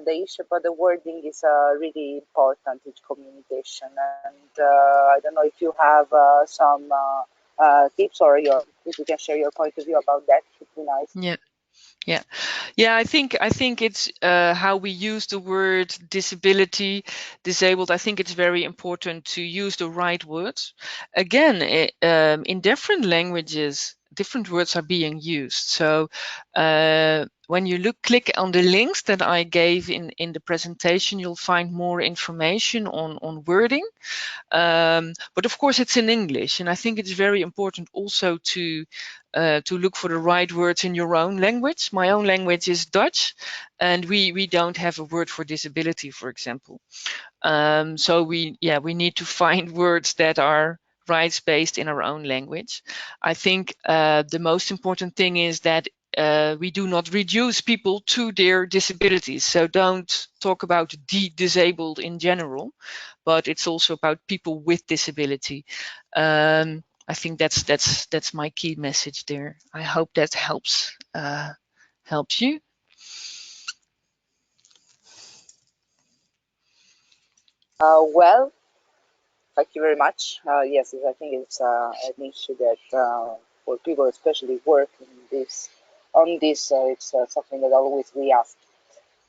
the issue about the wording is really important in communication, and I don't know if you have some tips, or if you can share your point of view about that. It would be nice. Yeah. I think it's how we use the word disability, disabled. I think it's very important to use the right words. Again, in different languages, different words are being used. So when you click on the links that I gave in the presentation, you'll find more information on wording. But of course, it's in English, and I think it's very important also to look for the right words in your own language. My own language is Dutch, and we don't have a word for disability, for example. So we need to find words that are rights-based in our own language. I think the most important thing is that we do not reduce people to their disabilities. So don't talk about the disabled in general, but it's also about people with disability. I think that's my key message there. I hope that helps you. Well, thank you very much. Yes, I think it's an issue that for people, especially work in this on this, it's something that always we ask.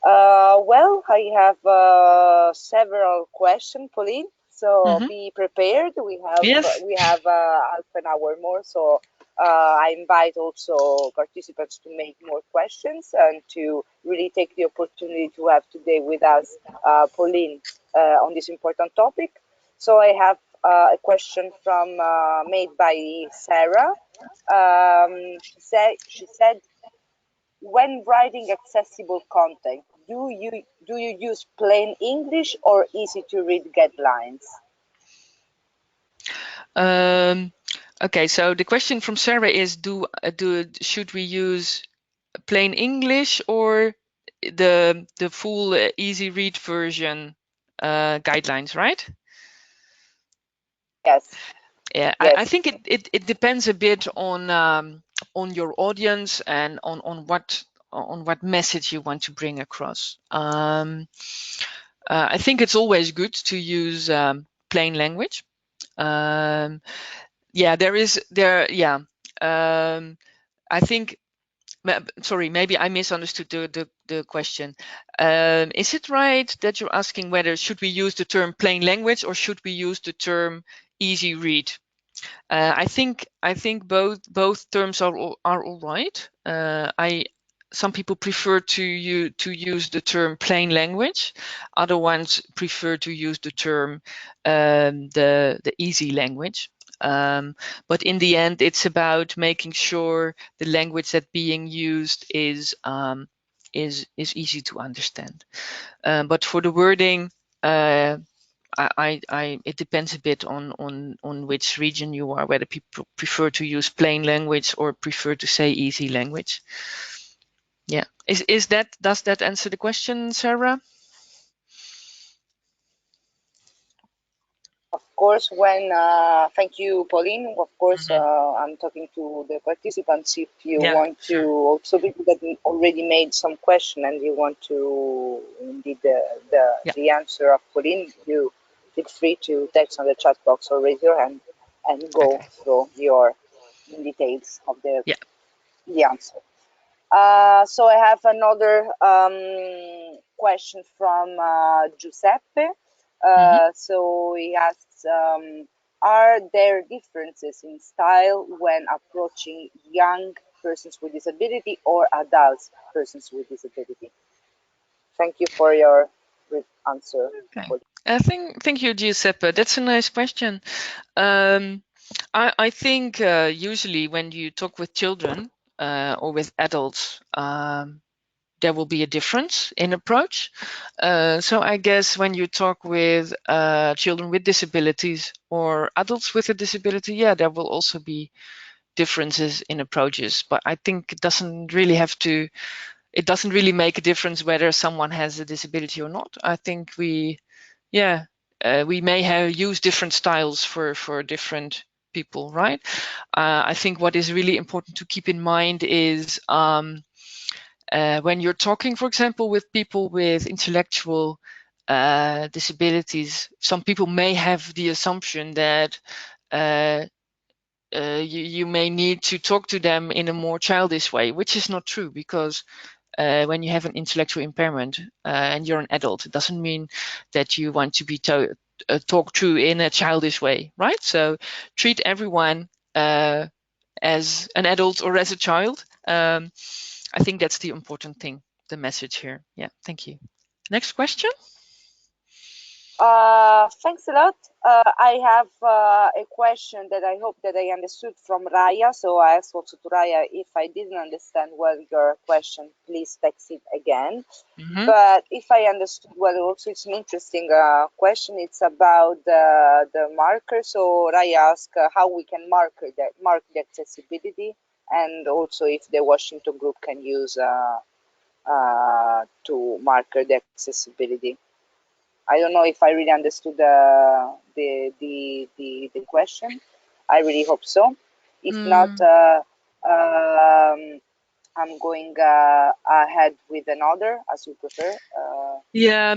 Well, I have several questions, Pauline. So be prepared. Yes. We have half an hour more. So I invite also participants to make more questions and to really take the opportunity to have today with us Pauline on this important topic. So I have a question from made by Sarah. She said, when writing accessible content, do you use plain English or easy to read guidelines? Okay, so the question from Sarah is: should we use plain English or the full easy read version guidelines, right? Yes. Yeah, Yes. I think it depends a bit on your audience and on what message you want to bring across. I think it's always good to use plain language. Yeah, I think. Sorry, maybe I misunderstood the question. Is it right that you're asking whether should we use the term plain language or should we use the term easy read? I think both terms are all right. Some people prefer to use the term plain language. Other ones prefer to use the term the easy language. But in the end, it's about making sure the language that's being used is easy to understand. But for the wording, it depends a bit on which region you are, whether people prefer to use plain language or prefer to say easy language. Yeah, does that answer the question, Sarah? Of course, thank you, Pauline. Of course, I'm talking to the participants. If you want to, also people that already made some question and you want to indeed the answer of Pauline, you feel free to text on the chat box or raise your hand and go through your details of the answer. So I have another question from Giuseppe. So he asks, are there differences in style when approaching young persons with disability or adult persons with disability? Thank you for your answer. Thank you, Giuseppe. That's a nice question. I think usually when you talk with children or with adults, there will be a difference in approach. So I guess when you talk with children with disabilities or adults with a disability, yeah, there will also be differences in approaches. But I think it doesn't really make a difference whether someone has a disability or not. I think we may have used different styles for different people, right? I think what is really important to keep in mind is when you're talking, for example, with people with intellectual disabilities, some people may have the assumption that you may need to talk to them in a more childish way, which is not true, because when you have an intellectual impairment and you're an adult, it doesn't mean that you want to be talked to in a childish way, right? So treat everyone as an adult or as a child. I think that's the important thing, the message here. Yeah, thank you. Next question. Thanks a lot. I have a question that I hope that I understood from Raya. So I asked also to Raya, if I didn't understand well your question, please text it again. But if I understood well, also it's an interesting question. It's about the marker. So Raya asked how we can mark the accessibility, and also if the Washington group can use to marker the accessibility. I don't know if I really understood the question. I really hope so. If not, I'm going ahead with another, as you prefer. I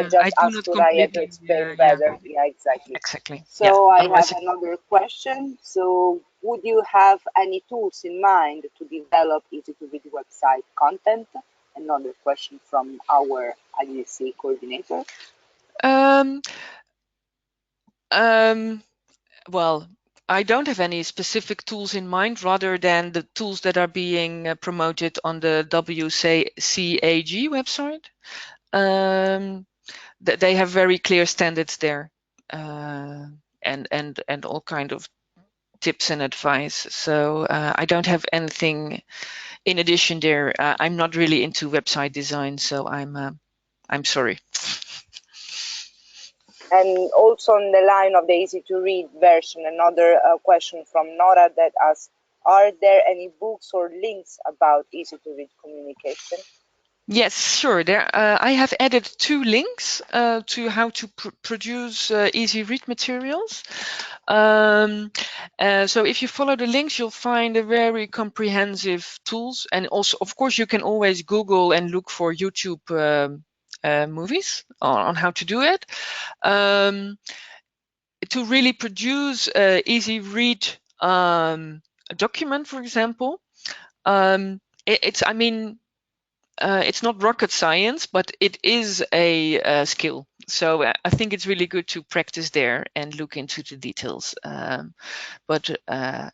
just asked to Raya to explain better. Yeah, exactly. So I have another question. So would you have any tools in mind to develop easy-to-read website content? Another question from our IDC coordinator. Well, I don't have any specific tools in mind, rather than the tools that are being promoted on the WCAG website. They have very clear standards there, and all kind of tips and advice. So I don't have anything in addition there. I'm not really into website design, so I'm sorry. And also on the line of the easy-to-read version, another question from Nora that asks, are there any books or links about easy-to-read communication? Yes, sure. I have added 2 links to how to produce easy read materials. So if you follow the links, you'll find a very comprehensive tools. And also, of course, you can always Google and look for YouTube movies on how to do it. To really produce easy read a document, for example, it's not rocket science, but it is a skill. So I think it's really good to practice there and look into the details. But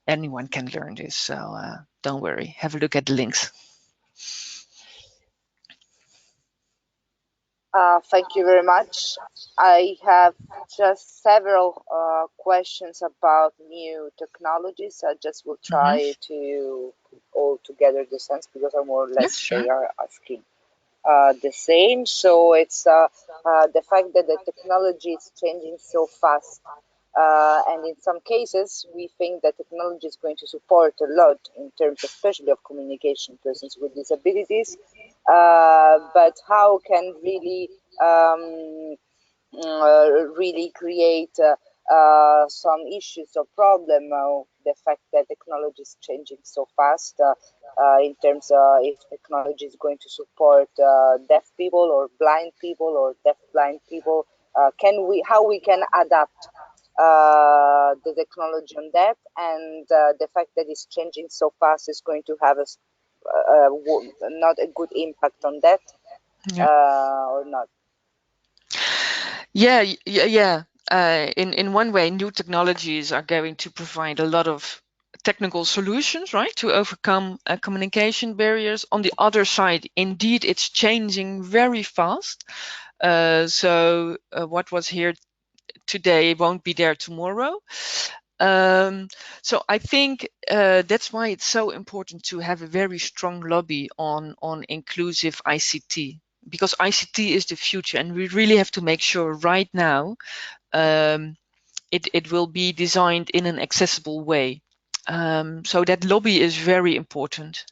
anyone can learn this, so don't worry. Have a look at the links. Thank you very much. I have just several questions about new technologies. I just will Mm-hmm. try to put all together the sense because are more or Yeah, less sure. they are asking the same. So it's the fact that the technology is changing so fast. And in some cases, we think that technology is going to support a lot in terms, especially of communication, persons with disabilities. But how can really really create some issues or problem. The fact that technology is changing so fast in terms if technology is going to support deaf people or blind people or deaf blind people, how we can adapt the technology on that, and the fact that it's changing so fast is going to have not a good impact on that Yeah. or not. Yeah. In one way, new technologies are going to provide a lot of technical solutions, right, to overcome communication barriers. On the other side, indeed, it's changing very fast. So what was here today won't be there tomorrow. So I think that's why it's so important to have a very strong lobby on inclusive ICT, because ICT is the future, and we really have to make sure right now it will be designed in an accessible way. So that lobby is very important.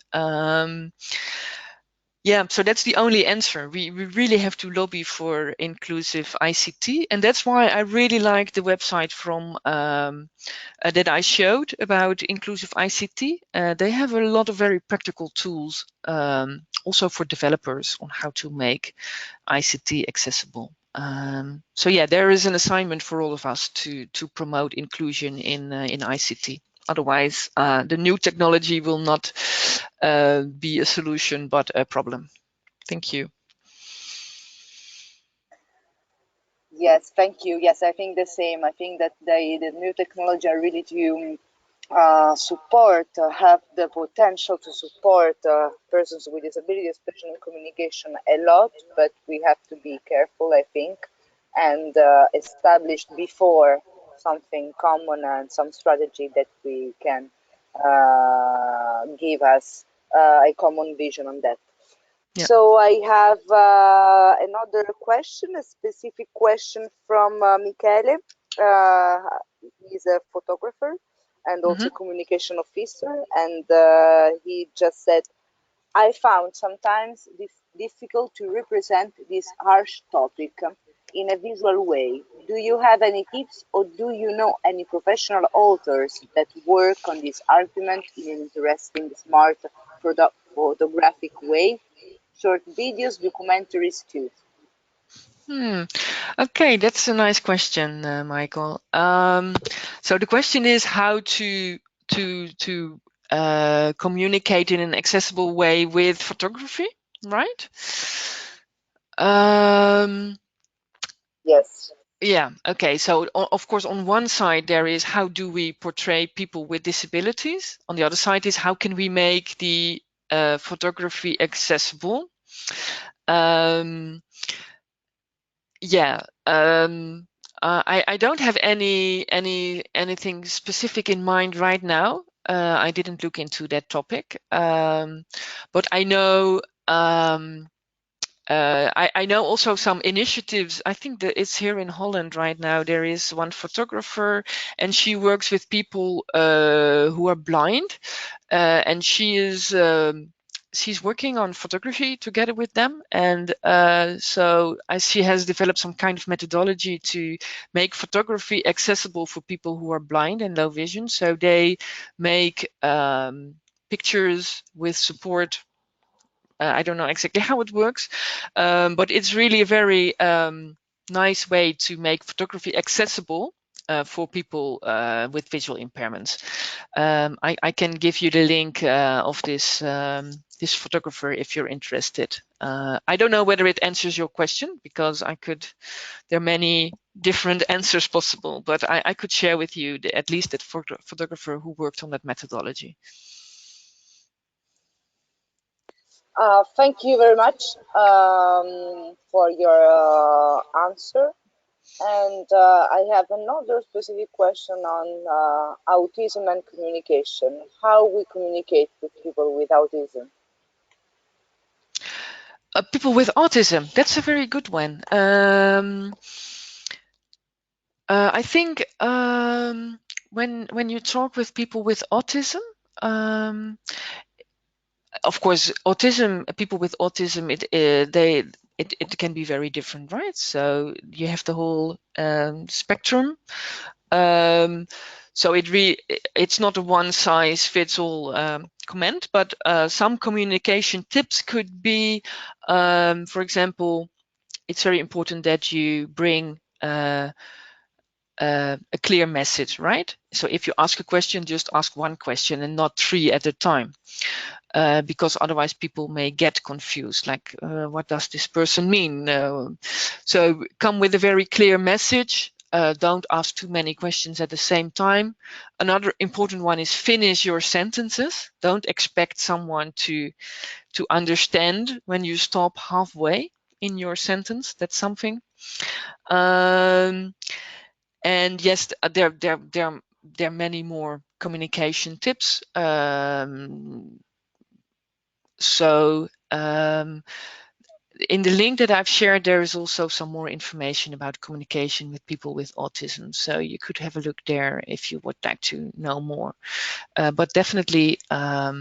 Yeah, so that's the only answer. We really have to lobby for inclusive ICT, and that's why I really like the website from that I showed about inclusive ICT. They have a lot of very practical tools, also for developers, on how to make ICT accessible. So yeah, there is an assignment for all of us to promote inclusion in ICT. Otherwise, the new technology will not be a solution, but a problem. Thank you. Yes, thank you. Yes, I think the same. I think that the new technology are really to support, have the potential to support persons with disability, especially in communication, a lot, but we have to be careful, I think, and establish before something common and some strategy that we can give us a common vision on that. Yeah. So I have another question, a specific question from Michele. Uh, he's a photographer and Mm-hmm. also communication officer, and he just said, I found sometimes difficult to represent this harsh topic in a visual way. Do you have any tips, or do you know any professional authors that work on this argument in an interesting, smart, photographic way? Short videos, documentaries too. Okay, that's a nice question, Michael. So the question is how to communicate in an accessible way with photography, right? Yes. Yeah. Okay. So of course, on one side there is how do we portray people with disabilities. On the other side is how can we make the photography accessible. Um, Yeah. I don't have anything specific in mind right now. I didn't look into that topic. But I know I know also some initiatives. I think that it's here in Holland right now. There is one photographer, and she works with people who are blind, and she's working on photography together with them. And so she has developed some kind of methodology to make photography accessible for people who are blind and low vision. So they make pictures with support. I don't know exactly how it works, but it's really a very nice way to make photography accessible for people with visual impairments. I can give you the link of this photographer if you're interested. I don't know whether it answers your question, because there are many different answers possible, but I could share with you at least that photographer who worked on that methodology. Thank you very much for your answer. And I have another specific question on autism and communication. How we communicate with people with autism? People with autism, that's a very good one. I think when you talk with people with autism, of course, people with autism, it can be very different, right? So you have the whole spectrum. So it's not a one size fits all comment, but some communication tips could be, for example, it's very important that you bring a clear message, right? So if you ask a question, just ask one question and not 3 at a time. Because otherwise people may get confused, like what does this person mean? So come with a very clear message. Don't ask too many questions at the same time. Another important one is finish your sentences. Don't expect someone to understand when you stop halfway in your sentence. That's something. And yes, there are many more communication tips. So in the link that I've shared, there is also some more information about communication with people with autism. So you could have a look there if you would like to know more. But definitely, yeah,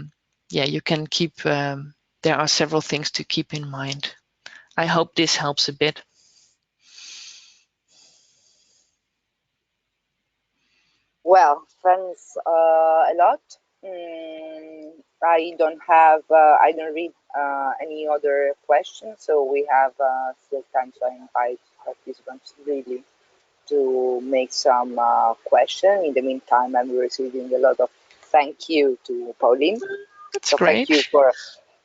you can keep, there are several things to keep in mind. I hope this helps a bit. Well, thanks a lot. I don't read any other questions, so we have still time. So I invite participants really to make some question. In the meantime, I'm receiving a lot of thank you to Pauline. That's So thank you great. for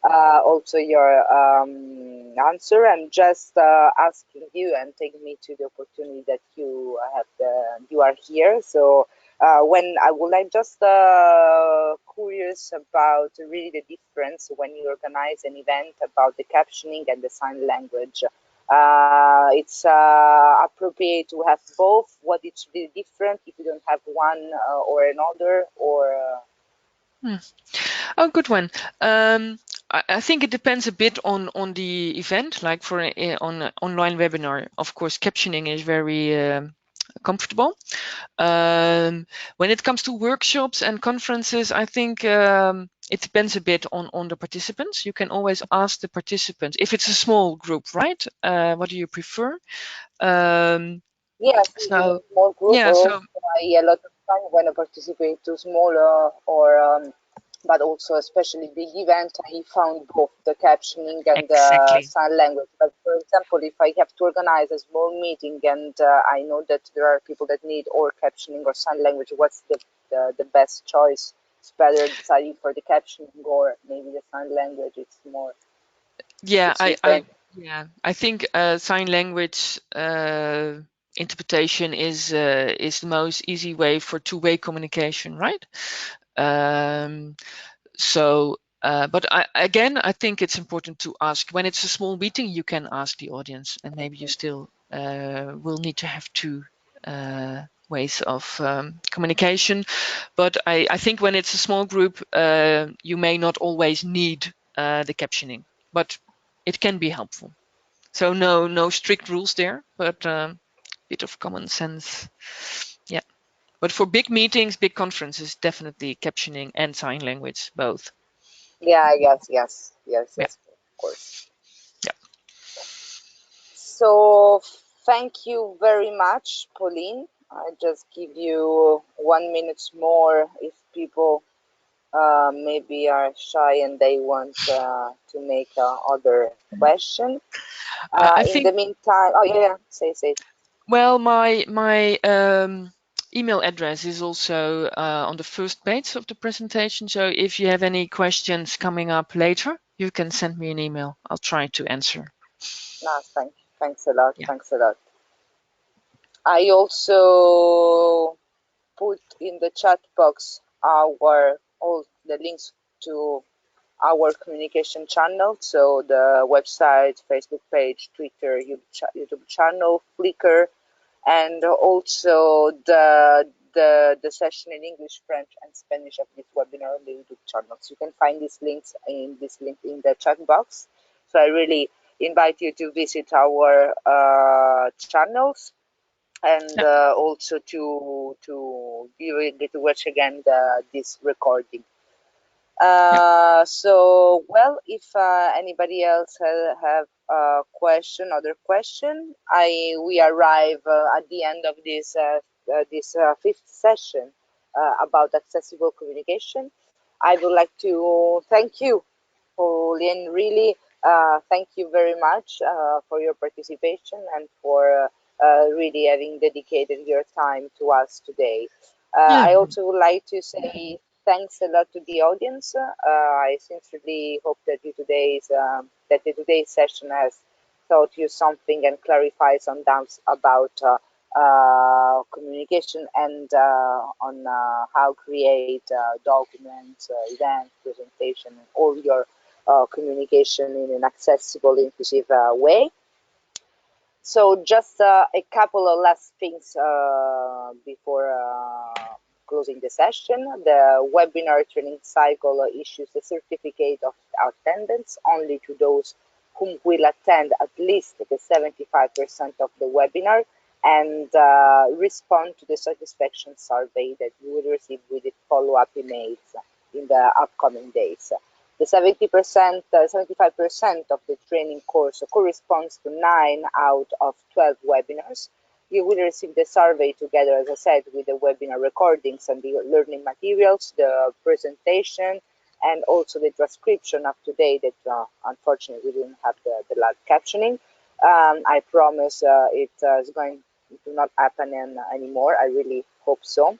also your answer. I'm just asking you and taking me to the opportunity that you are here. So when I would like just curious about really the difference when you organize an event about the captioning and the sign language. It's appropriate to have both. What it's really different if you don't have one or another, or Oh, good one. I think it depends a bit on the event. Like for on an online webinar, of course, captioning is very comfortable. When it comes to workshops and conferences, I think it depends a bit on the participants. You can always ask the participants if it's a small group, right? What do you prefer? yes, if it's a So small group, yeah, or so also a lot of time when I participate to smaller or but also especially big event, I found both the captioning and the exactly. sign language. But for example, if I have to organize a small meeting and I know that there are people that need or captioning or sign language, what's the best choice? It's better deciding for the captioning or maybe the sign language. It's more, Yeah, it's different. I think sign language interpretation is the most easy way for two-way communication, right? So, but I think it's important to ask when it's a small meeting. You can ask the audience, and maybe you still will need to have two ways of communication. But I think when it's a small group, you may not always need the captioning, but it can be helpful. So no strict rules there, but bit of common sense. Yeah. But for big meetings, big conferences, definitely captioning and sign language, both. Yeah, Yeah. yes, of course. Yeah. So thank you very much, Pauline. I just give you 1 minute more if people maybe are shy and they want to make other question. I In the think, meantime, oh yeah, say. well, my email address is also on the first page of the presentation. So if you have any questions coming up later, you can send me an email. I'll try to answer. No, thanks a lot, Yeah. thanks a lot. I also put in the chat box our all the links to our communication channel, so the website, Facebook page, Twitter, YouTube channel, Flickr, and also the session in English, French, and Spanish of this webinar on the YouTube channels. You can find these links in the chat box. So I really invite you to visit our channels, and also to get to watch again this recording. So, well, if anybody else have a question, other question, we arrive at the end of this fifth session about accessible communication. I would like to thank you, Paulien. Really, thank you very much for your participation and for really having dedicated your time to us today. Yeah. I also would like to say thanks a lot to the audience. I sincerely hope that today's session has taught you something and clarified some doubts about communication and on how create documents, event, presentation, and all your communication in an accessible, inclusive way. So just a couple of last things before closing the session. The webinar training cycle issues a certificate of attendance only to those whom will attend at least the 75% of the webinar and respond to the satisfaction survey that you will receive with the follow-up emails in the upcoming days. The 75% of the training course corresponds to 9 out of 12 webinars. You will receive the survey together, as I said, with the webinar recordings and the learning materials, the presentation, and also the transcription of today that unfortunately we didn't have the live captioning. I promise it is going to not happen anymore. I really hope so.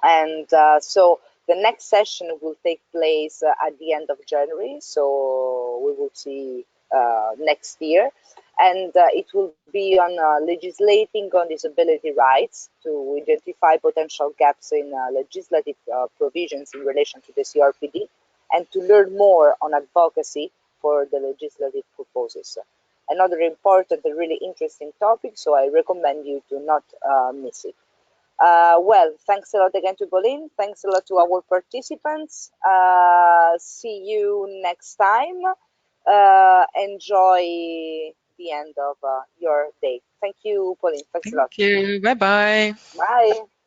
And so the next session will take place at the end of January. So we will see next year. And it will be on legislating on disability rights to identify potential gaps in legislative provisions in relation to the CRPD and to learn more on advocacy for the legislative proposals. Another important and really interesting topic, so I recommend you to not miss it. Well, thanks a lot again to Paulien. Thanks a lot to our participants. See you next time. Enjoy the end of your day. Thank you, Paulien. Thanks a lot. Thank you. Bye-bye. Bye.